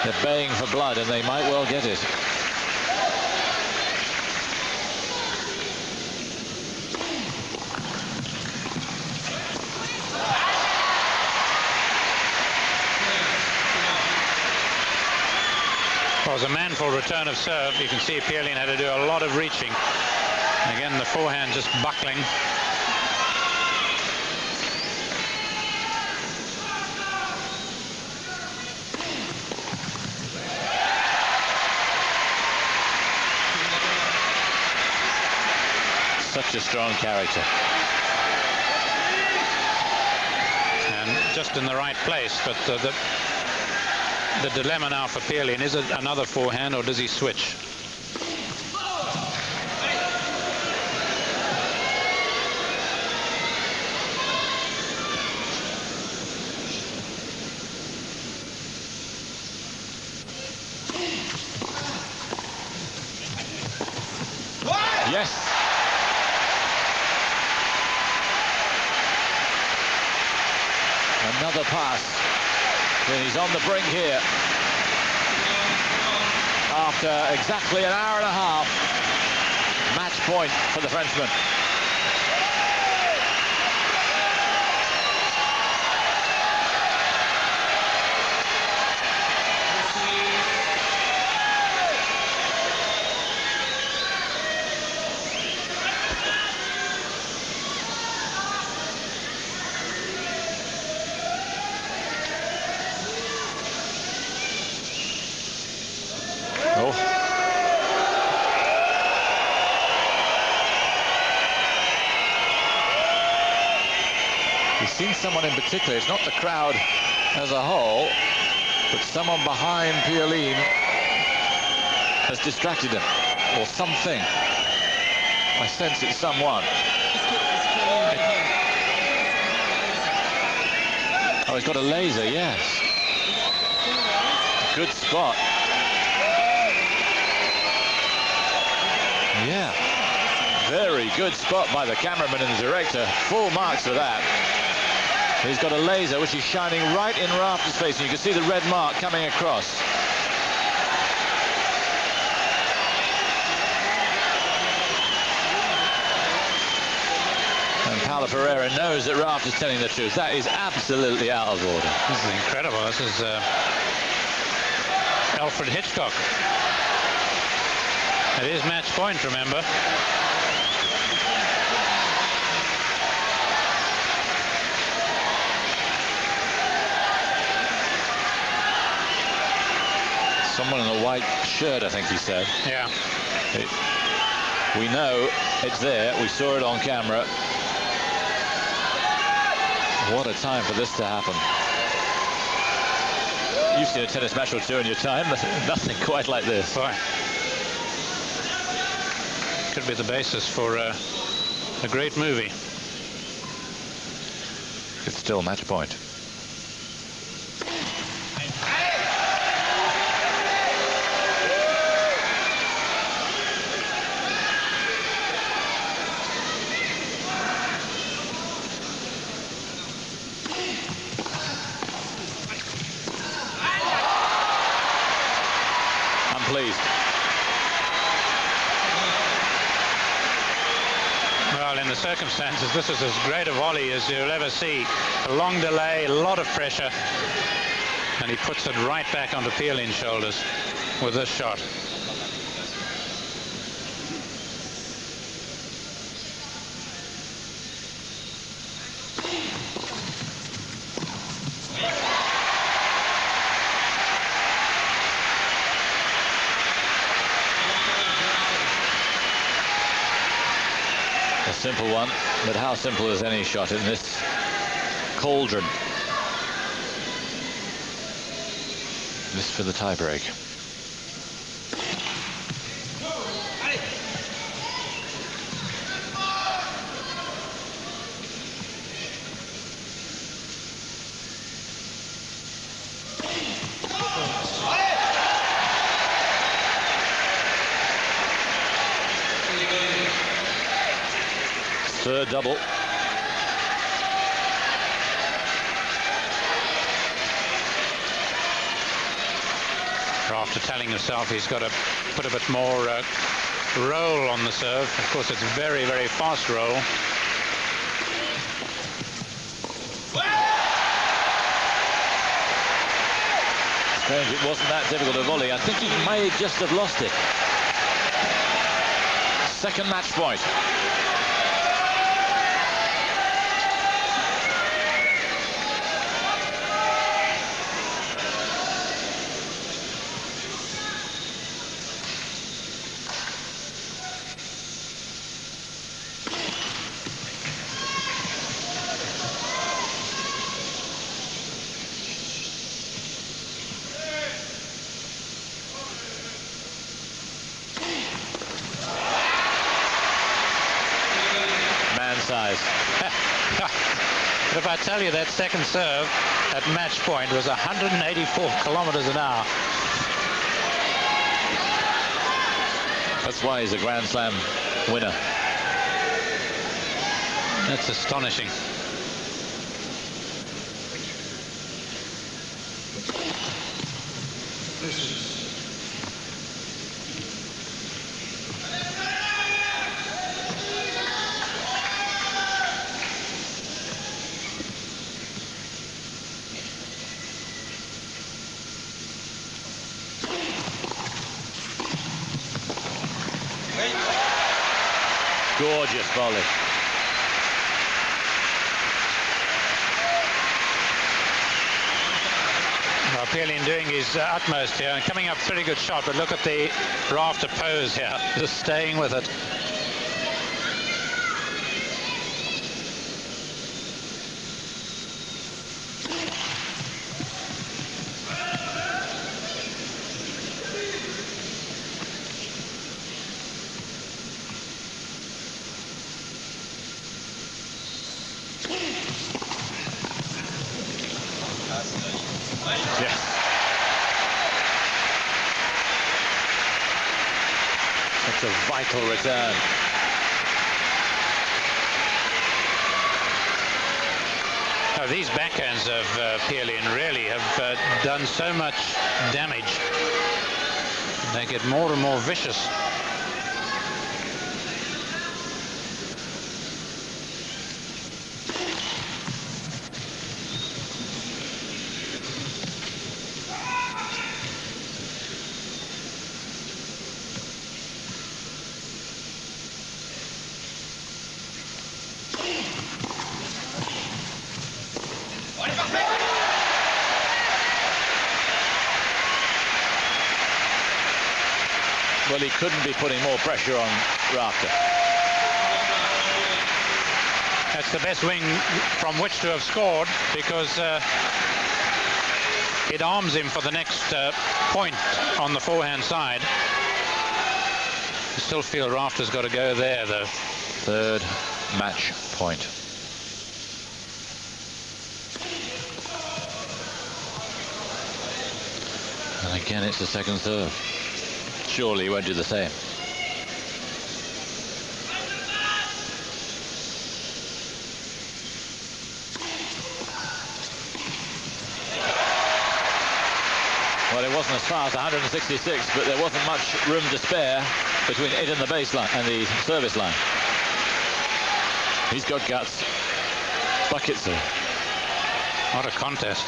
They're baying for blood, and they might well get it. Well, it was a manful return of serve. You can see Pioline had to do a lot of reaching. Again, the forehand just buckling. Such a strong character. And just in the right place, but the dilemma now for Pioline, is it another forehand or does he switch? Yes. Another pass. And he's on the brink here. After exactly an hour and a half. Match point for the Frenchman. He's seen someone in particular. It's not the crowd as a whole, but someone behind Pioline has distracted him, or something. I sense it's someone. Oh, he's got a laser, yes. Good spot. Yeah. Very good spot by the cameraman and the director. Full marks for that. He's got a laser which is shining right in Rafter's face, and you can see the red mark coming across. And Paulo Ferreira knows that Rafter's telling the truth. That is absolutely out of order. This is incredible. This is Alfred Hitchcock. It is match point, remember. Someone in a white shirt, I think he said. Yeah. We know it's there. We saw it on camera. What a time for this to happen. You've seen a tennis match or two in your time, but nothing quite like this. Boy. Could be the basis for a great movie. It's still match point. Pleased. Well, in the circumstances, this is as great a volley as you'll ever see. A long delay, a lot of pressure, and he puts it right back onto Pioline's shoulders with this shot. Simple one, but how simple is any shot in this cauldron? This for the tiebreak. Third double. Rafter telling himself he's got to put a bit more roll on the serve. Of course, it's very, very fast roll. Strange it wasn't that difficult a volley. I think he may just have lost it. Second match point. Size. But if I tell you that second serve at match point was 184 kilometers an hour. That's why he's a Grand Slam winner. That's astonishing. Gorgeous volley. Well, Pioline doing his utmost here and coming up pretty good shot, but look at the Rafter pose here, just staying with it. Yes. Such a vital return. Oh, these backhands of Pioline really have done so much damage. They get more and more vicious. Well, he couldn't be putting more pressure on Rafter. That's the best wing from which to have scored, because it arms him for the next point on the forehand side. I still feel Rafter's got to go there, though. Third match point. And again, it's the second serve. Surely he won't do the same. Well, it wasn't as far as 166, but there wasn't much room to spare between it and the baseline and the service line. He's got guts. Buckets of. What a contest.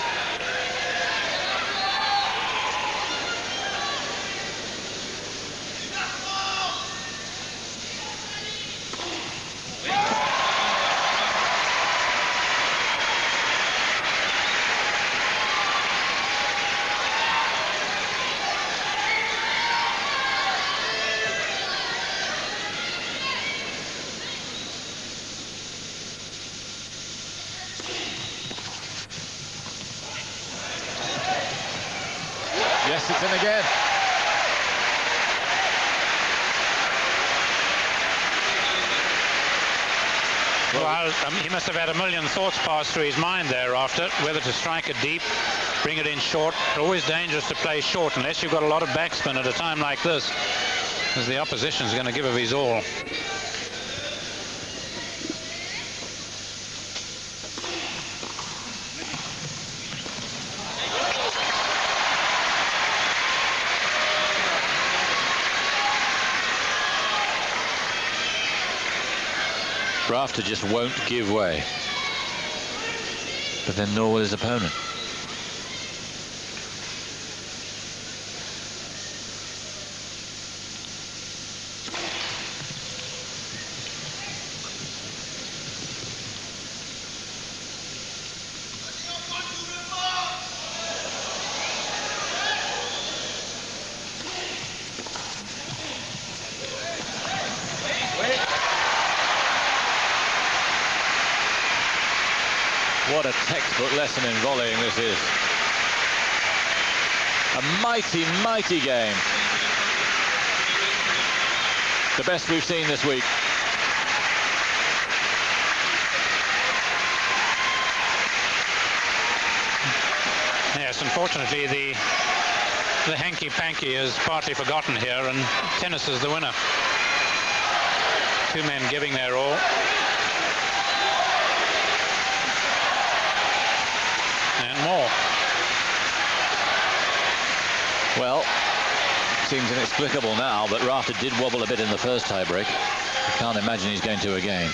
Yes, it's in again. Well, he must have had a million thoughts pass through his mind there after, whether to strike it deep, bring it in short. Always dangerous to play short unless you've got a lot of backspin at a time like this, because the opposition's going to give of his all. Rafter just won't give way. But then nor will his opponent. What a textbook lesson in volleying this is. A mighty, mighty game. The best we've seen this week. Yes, unfortunately, the hanky-panky is partly forgotten here, and tennis is the winner. Two men giving their all. And more. Well, seems inexplicable now, but Rafter did wobble a bit in the first tiebreak. I can't imagine he's going to again.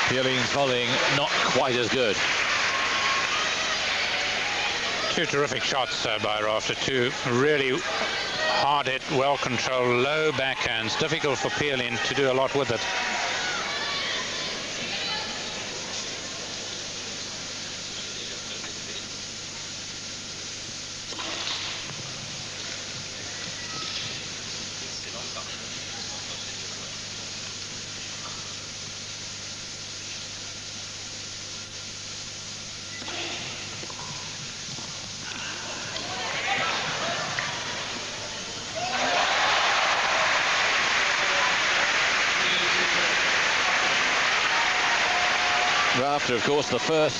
Pioline's volleying not quite as good. Two terrific shots by Rafter. Two really hard-hit, well-controlled, low backhands. Difficult for Pioline to do a lot with it. Rafter, of course, the first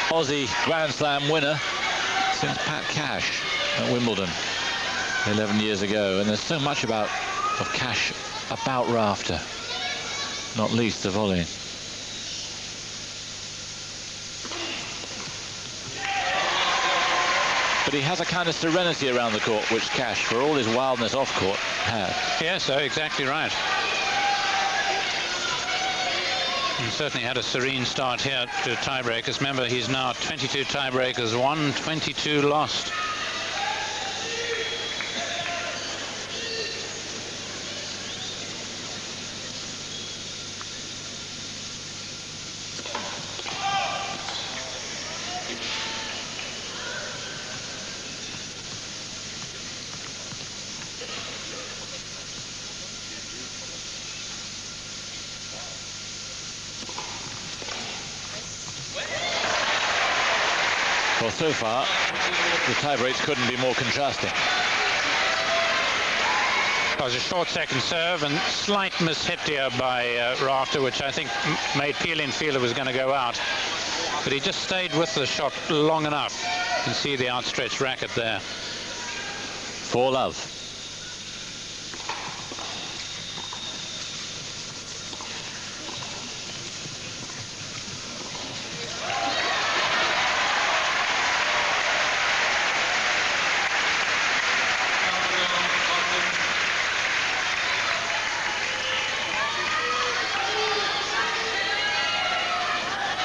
Aussie Grand Slam winner since Pat Cash at Wimbledon 11 years ago. And there's so much of Cash about Rafter, not least the volleying. But he has a kind of serenity around the court, which Cash, for all his wildness off court, had. Yes, exactly right. He certainly had a serene start here to tiebreakers. Remember, he's now 22 tiebreakers won, 22 lost. Well, so far, the tie breaks couldn't be more contrasting. It was a short second serve and slight mishit here by Rafter, which I think made Pioline feel it was going to go out. But he just stayed with the shot long enough. You can see the outstretched racket there. 4-love.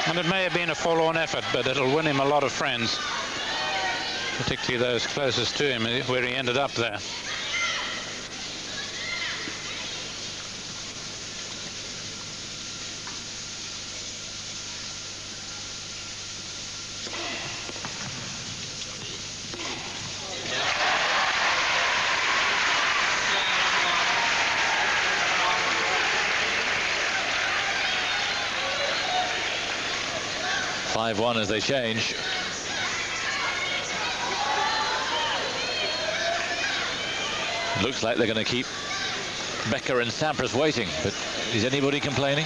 And it may have been a forlorn effort, but it'll win him a lot of friends, particularly those closest to him, where he ended up there. Five-1 as they change. Looks like they're going to keep Becker and Sampras waiting, but is anybody complaining?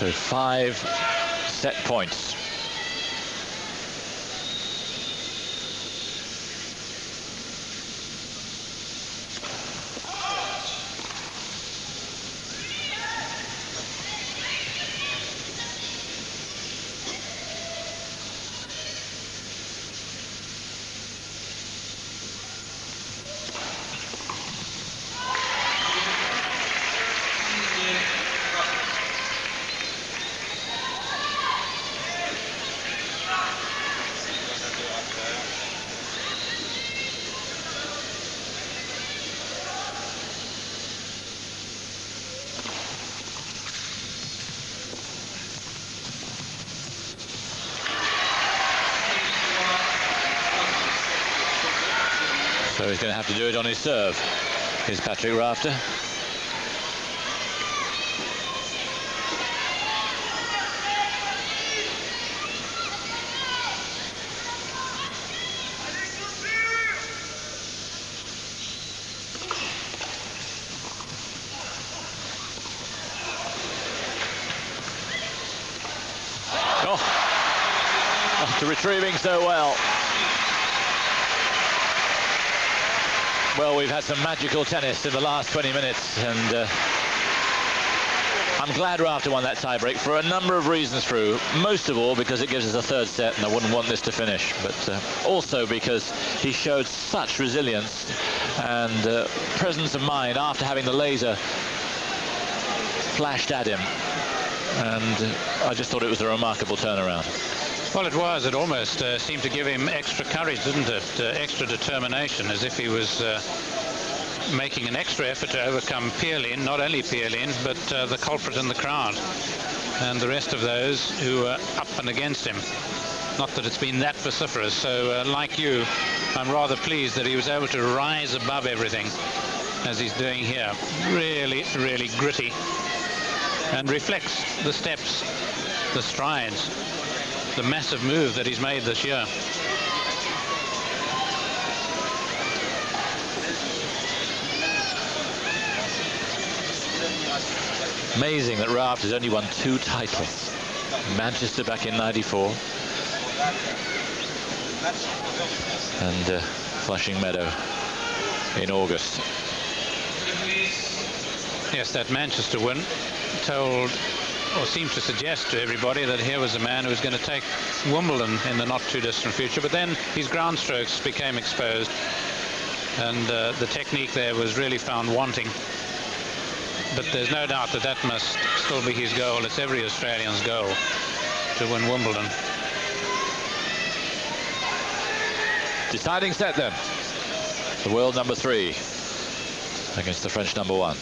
So 5 set points. So he's going to have to do it on his serve. Here's Patrick Rafter. Oh, after retrieving so well. Well, we've had some magical tennis in the last 20 minutes, and I'm glad Rafter won that tiebreak for a number of reasons, Drew. Most of all because it gives us a third set, and I wouldn't want this to finish, but also because he showed such resilience and presence of mind after having the laser flashed at him, and I just thought it was a remarkable turnaround. Well, it was. It almost seemed to give him extra courage, didn't it? Extra determination, as if he was making an extra effort to overcome Pioline, not only Pioline, but the culprit in the crowd and the rest of those who were up and against him. Not that it's been that vociferous. So, like you, I'm rather pleased that he was able to rise above everything, as he's doing here. Really, really gritty, and reflects the steps, the strides, the massive move that he's made this year. Amazing that Rafter's only won 2 titles. Manchester back in '94 and Flushing Meadow in August. Yes, that Manchester win told, or seemed to suggest to everybody, that here was a man who was going to take Wimbledon in the not too distant future. But then his ground strokes became exposed, and the technique there was really found wanting. But there's no doubt that that must still be his goal. It's every Australian's goal to win Wimbledon. Deciding set then. The world number 3 against the French number 1.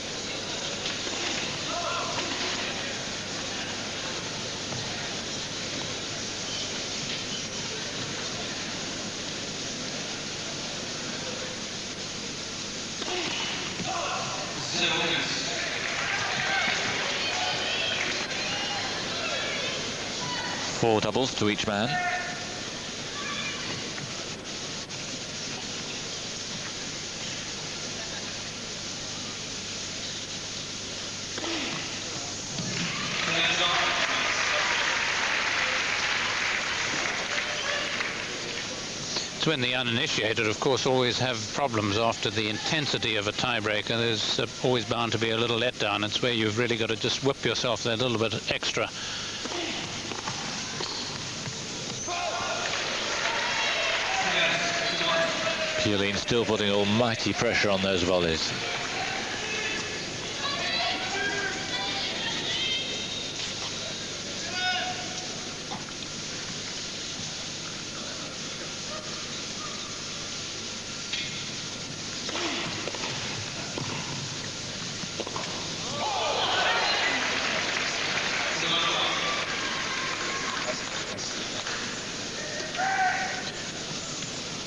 Four doubles to each man. It's when the uninitiated, of course, always have problems after the intensity of a tiebreaker. There's always bound to be a little letdown. It's where you've really got to just whip yourself that little bit extra. Pioline still putting almighty pressure on those volleys.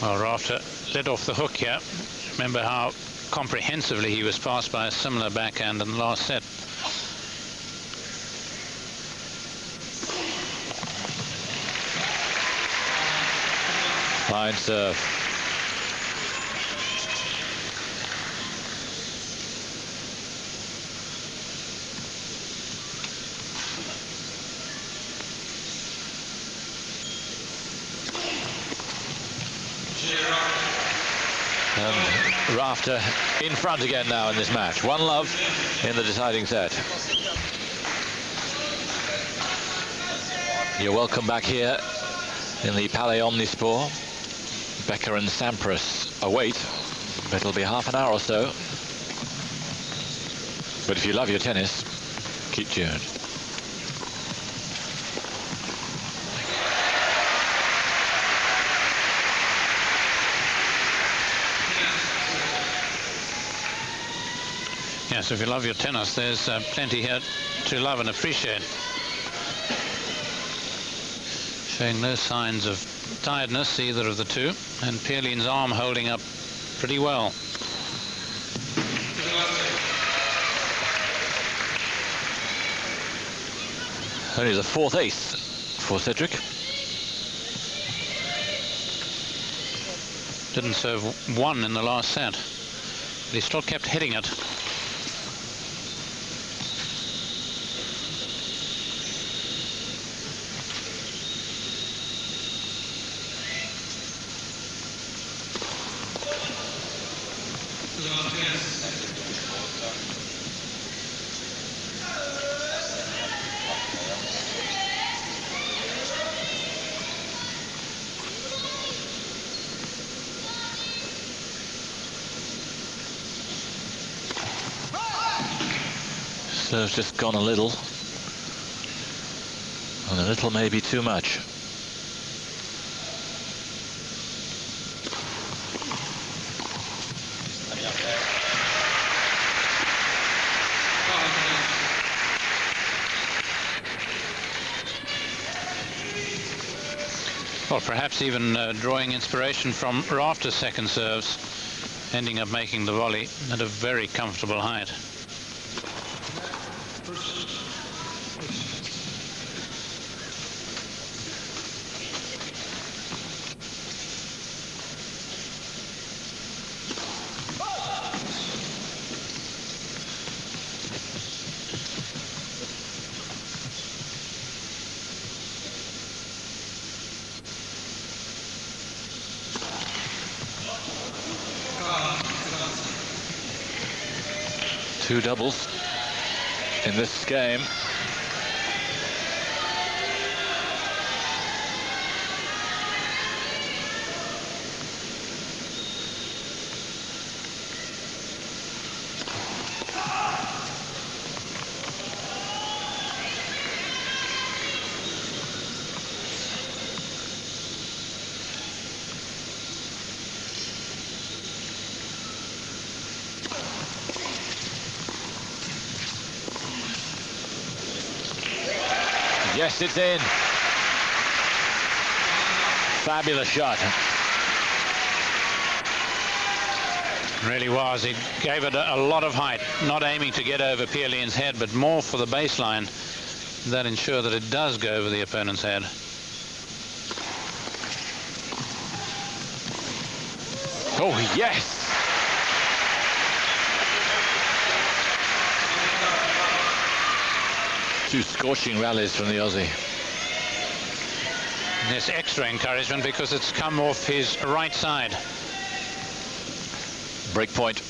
Well, Rafter let off the hook here. Remember how comprehensively he was passed by a similar backhand in the last set. Fine serve. Rafter in front again now in this match. 1-love in the deciding set. You're welcome back here in the Palais Omnisport. Becker and Sampras await. It'll be half an hour or so. But if you love your tennis, keep tuned. Yes, if you love your tennis, there's plenty here to love and appreciate. Showing no signs of tiredness, either of the two, and Pioline's arm holding up pretty well. Only the 4th ace for Cedric. Didn't serve one in the last set, but he still kept hitting it. Serve's just gone a little, and a little maybe too much. Well, perhaps even drawing inspiration from Rafter's second serves, ending up making the volley at a very comfortable height. 2 doubles in this game. Yes, it's in. Fabulous shot. Really was. He gave it a lot of height, not aiming to get over Pioline's head, but more for the baseline. That ensure that it does go over the opponent's head. Oh, yes! Two scorching rallies from the Aussie. And there's extra encouragement because it's come off his right side. Break point.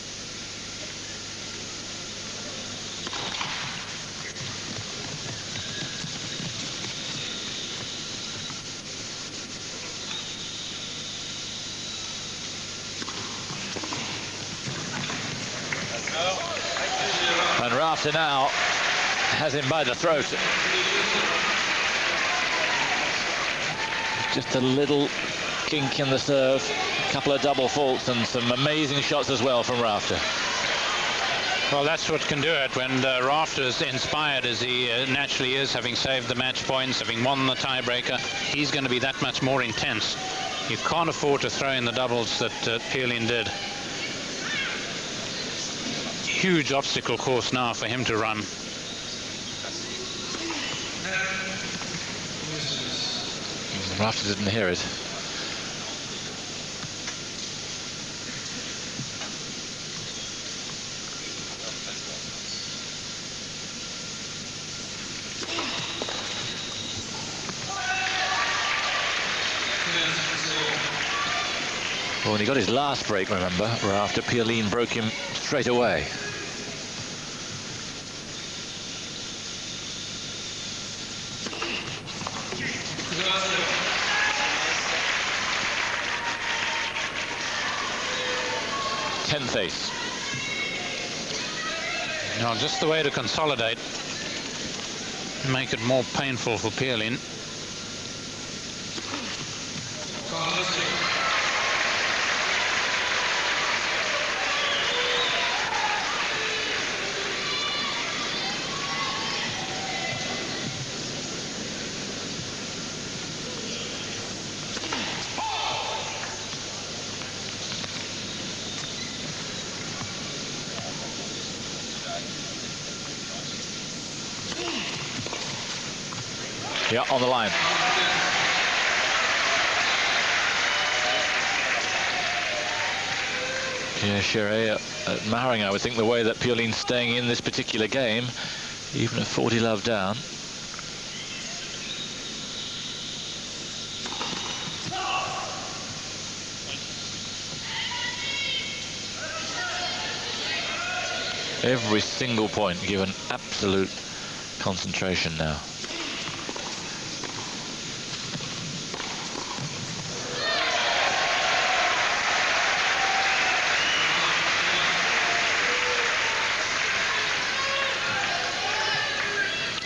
And Rafter now has him by the throat. Just a little kink in the serve, a couple of double faults and some amazing shots as well from Rafter. Well, that's what can do it when Rafter's inspired as he naturally is, having saved the match points, having won the tiebreaker. He's going to be that much more intense. You can't afford to throw in the doubles that Pioline did. Huge obstacle course now for him to run. Rafter didn't hear it. Well, when he got his last break, remember, Rafter, Pioline broke him straight away. Tenth ace. No, just the way to consolidate, make it more painful for Pioline. Yeah, on the line. Yeah, Sherry, admiring, I would think, the way that Pioline's staying in this particular game, even at 40 love down. Every single point given absolute concentration now.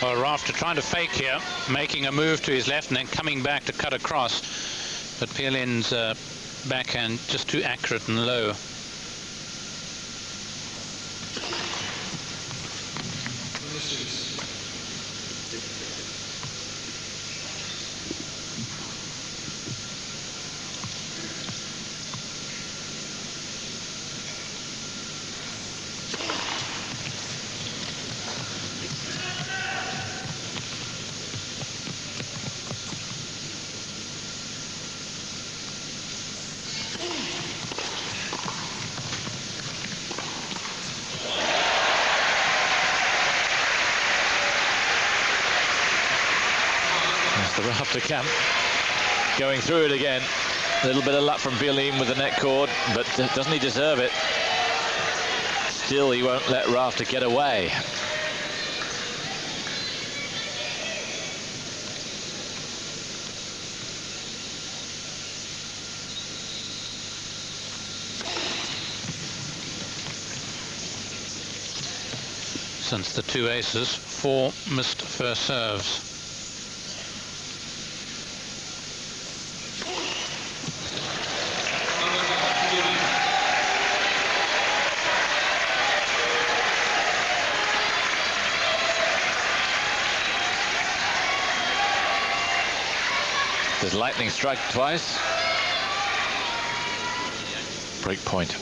Well, Rafter trying to fake here, making a move to his left and then coming back to cut across. But Pioline's backhand just too accurate and low. The Rafter camp going through it again. A little bit of luck from Pioline with the net cord, but doesn't he deserve it? Still, he won't let Rafter get away. Since the two aces, 4 missed first serves. Does lightning strike twice? Break point.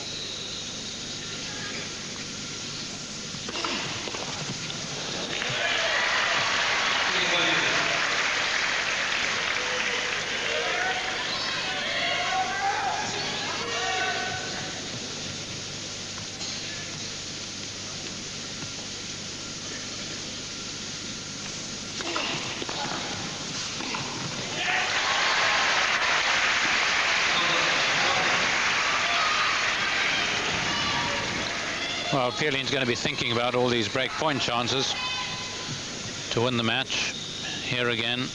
Well, Pioline's going to be thinking about all these break point chances to win the match. Here again.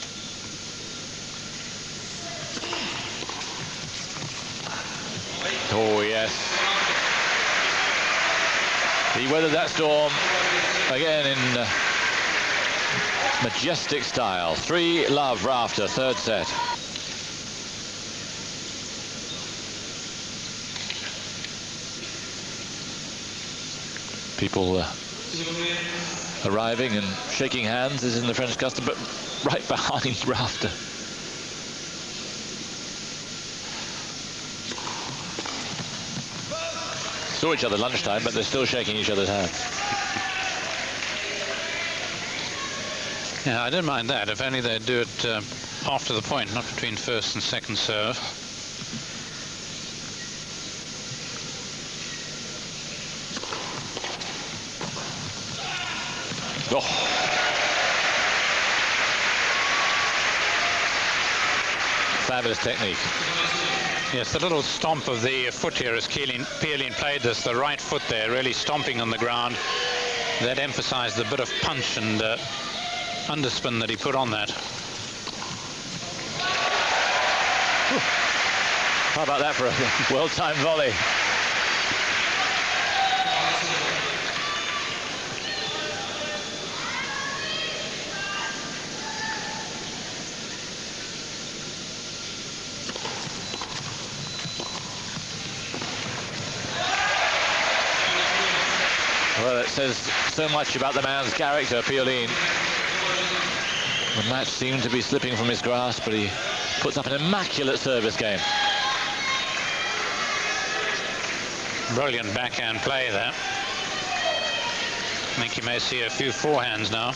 Oh, yes. He weathered that storm again in majestic style. 3-love Rafter, third set. People arriving and shaking hands is in the French custom, but right behind Rafter. Saw each other lunchtime, but they're still shaking each other's hands. Yeah, I don't mind that. If only they'd do it after the point, not between first and second serve. Oh. Fabulous technique. Yes, the little stomp of the foot here as Pioline played this, the right foot there, really stomping on the ground. That emphasized the bit of punch and underspin that he put on that. How about that for a well-timed volley? Well, it says so much about the man's character, Pioline. The match seemed to be slipping from his grasp, but he puts up an immaculate service game. Brilliant backhand play there. I think you may see a few forehands now.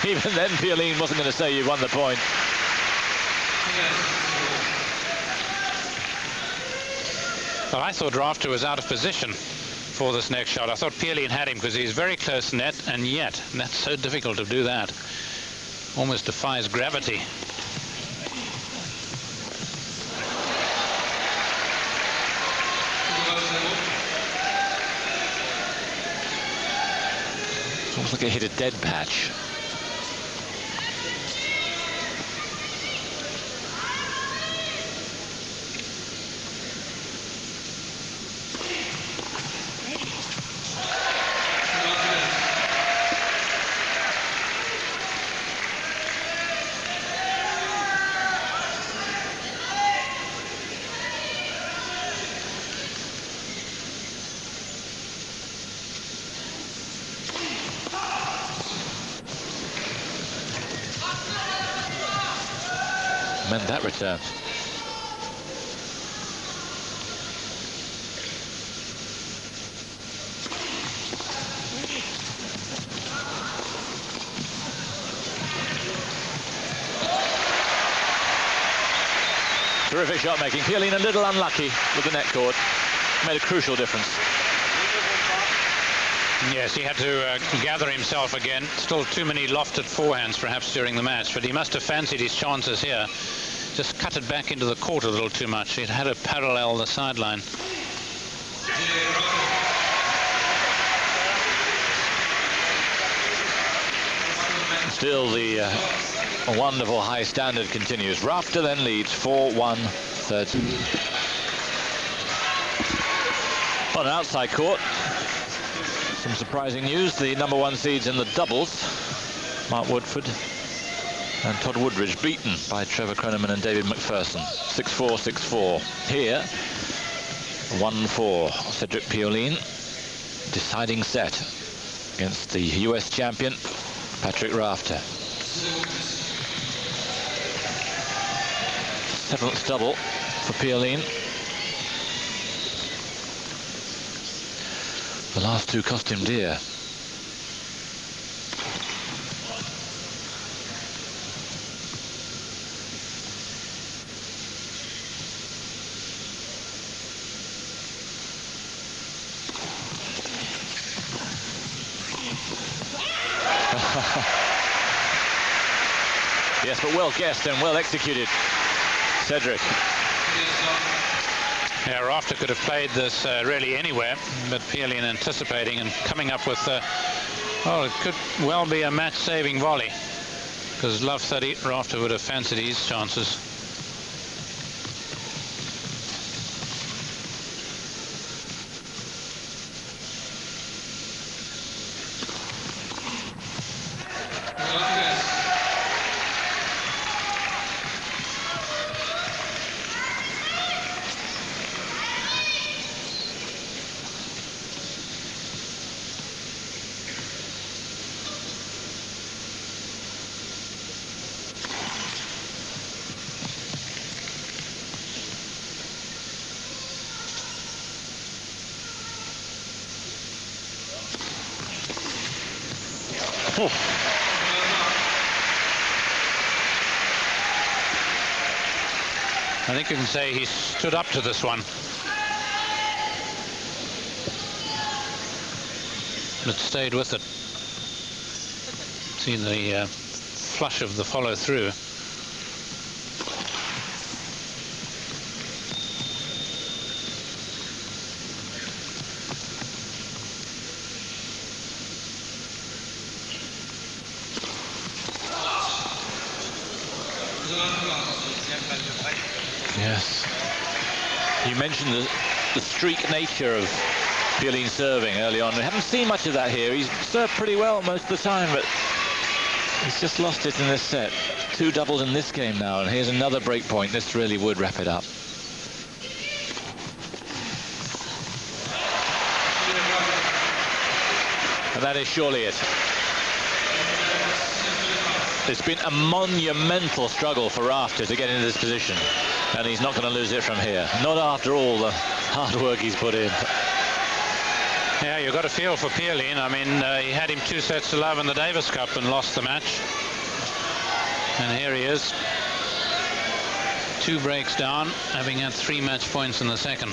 Even then, Pioline wasn't going to say you won the point. Well, I thought Rafter was out of position for this next shot. I thought Pioline had him because he's very close net, and yet that's so difficult to do that. Almost defies gravity. It's almost like it hit a dead patch. And that returns. Terrific shot making. Pioline a little unlucky with the net cord. made a crucial difference. Yes, he had to gather himself again. Still too many lofted forehands perhaps during the match, but he must have fancied his chances here. Just cut it back into the court a little too much. It had to parallel the sideline. Still the wonderful high standard continues. Rafter then leads 4-1-30. On an outside court, some surprising news. The #1 seeds in the doubles, Mark Woodford and Todd Woodridge, beaten by Trevor Croneman and David McPherson. 6-4, 6-4. Here, 1-4. Cedric Pioline, deciding set against the US champion, Patrick Rafter. 7th double for Pioline. The last two cost him dear. Yes, but well guessed and well executed, Cedric. Yeah, Rafter could have played this really anywhere, but Pioline anticipating and coming up with, well, it could well be a match-saving volley, because love 30, Rafter would have fancied his chances. Oh. I think you can say he stood up to this one. But stayed with it. See the flush of the follow through. Yes. You mentioned the streak nature of Pioline serving early on. We haven't seen much of that here. He's served pretty well most of the time, but he's just lost it in this set. 2 doubles in this game now, and here's another break point. This really would wrap it up. And that is surely it. It's been a monumental struggle for Rafter to get into this position, and he's not going to lose it from here. Not after all the hard work he's put in. Yeah, you've got a feel for Pioline. I mean, he had him 2 sets to love in the Davis Cup and lost the match. And here he is, 2 breaks down, having had 3 match points in the second.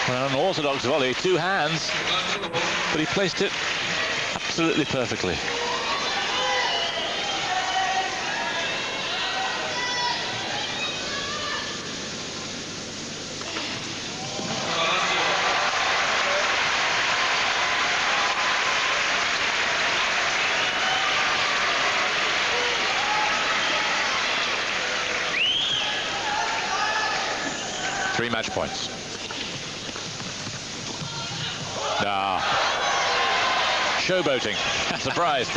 An orthodox volley, 2 hands, but he placed it absolutely perfectly. Three match points. Showboating. Surprised.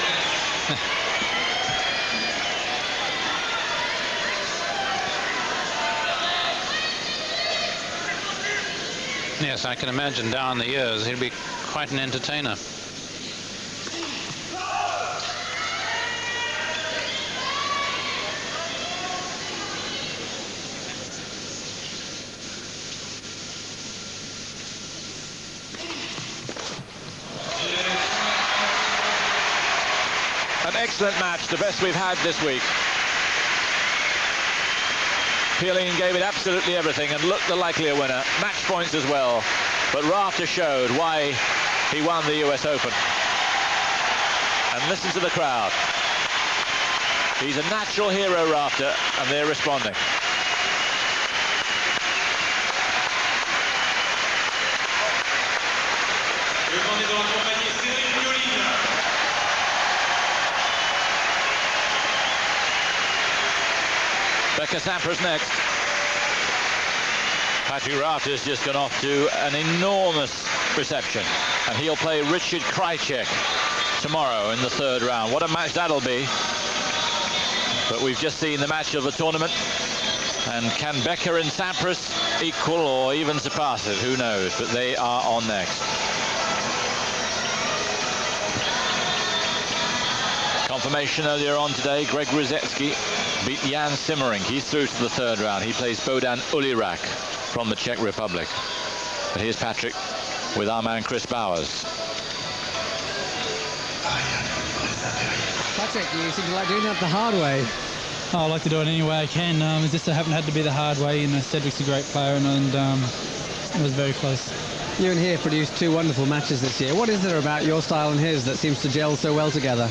Yes, I can imagine down the years he'll be quite an entertainer. An excellent match, the best we've had this week. Pioline gave it absolutely everything and looked the likelier winner. Match points as well. But Rafter showed why he won the US Open. And listen to the crowd. He's a natural hero, Rafter, and they're responding. Sampras next. Patrick Rafter's just gone off to an enormous reception, and he'll play Richard Krajicek tomorrow in the third round. What a match that'll be. But we've just seen the match of the tournament, and can Becker and Sampras equal or even surpass it? Who knows, but they are on next. Confirmation earlier on today, Greg Ruzetsky beat Jan Simmering. He's through to the third round. He plays Bodan Ulirak from the Czech Republic. But here's Patrick with our man Chris Bowers. Patrick, you seem to like doing that the hard way. Oh, I like to do it any way I can. It just haven't had to be the hard way. You know, Cedric's a great player, and it was very close. You and he have produced two wonderful matches this year. What is there about your style and his that seems to gel so well together?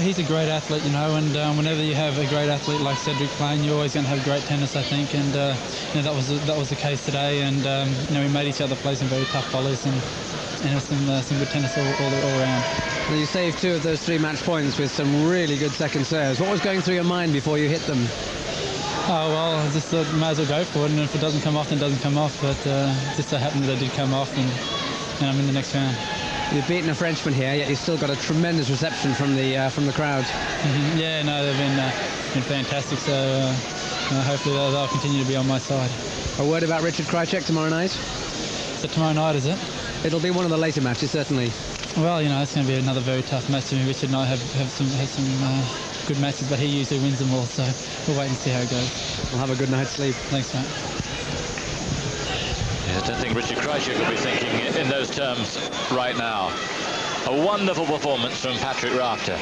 He's a great athlete, you know, and whenever you have a great athlete like Cedric playing, you're always going to have great tennis, I think, and you know, that was the case today, and you know, we made each other play some very tough volleys, and it was some good tennis all around. Well, you saved two of those three match points with some really good second serves. What was going through your mind before you hit them? Oh, well, I just thought might as well go for it, and if it doesn't come off, then it doesn't come off, but just so happened that it did come off, and I'm in the next round. You've beaten a Frenchman here, yet you've still got a tremendous reception from the crowd. Mm-hmm. Yeah, no, they've been fantastic. So hopefully they'll continue to be on my side. A word about Richard Krajicek tomorrow night? So tomorrow night, is it? It'll be one of the later matches, certainly. Well, you know, it's going to be another very tough match. Richard and I have some good matches, but he usually wins them all. So we'll wait and see how it goes. We'll have a good night's sleep. Thanks, mate. I don't think Richard Krajicek will be thinking in those terms right now. A wonderful performance from Patrick Rafter.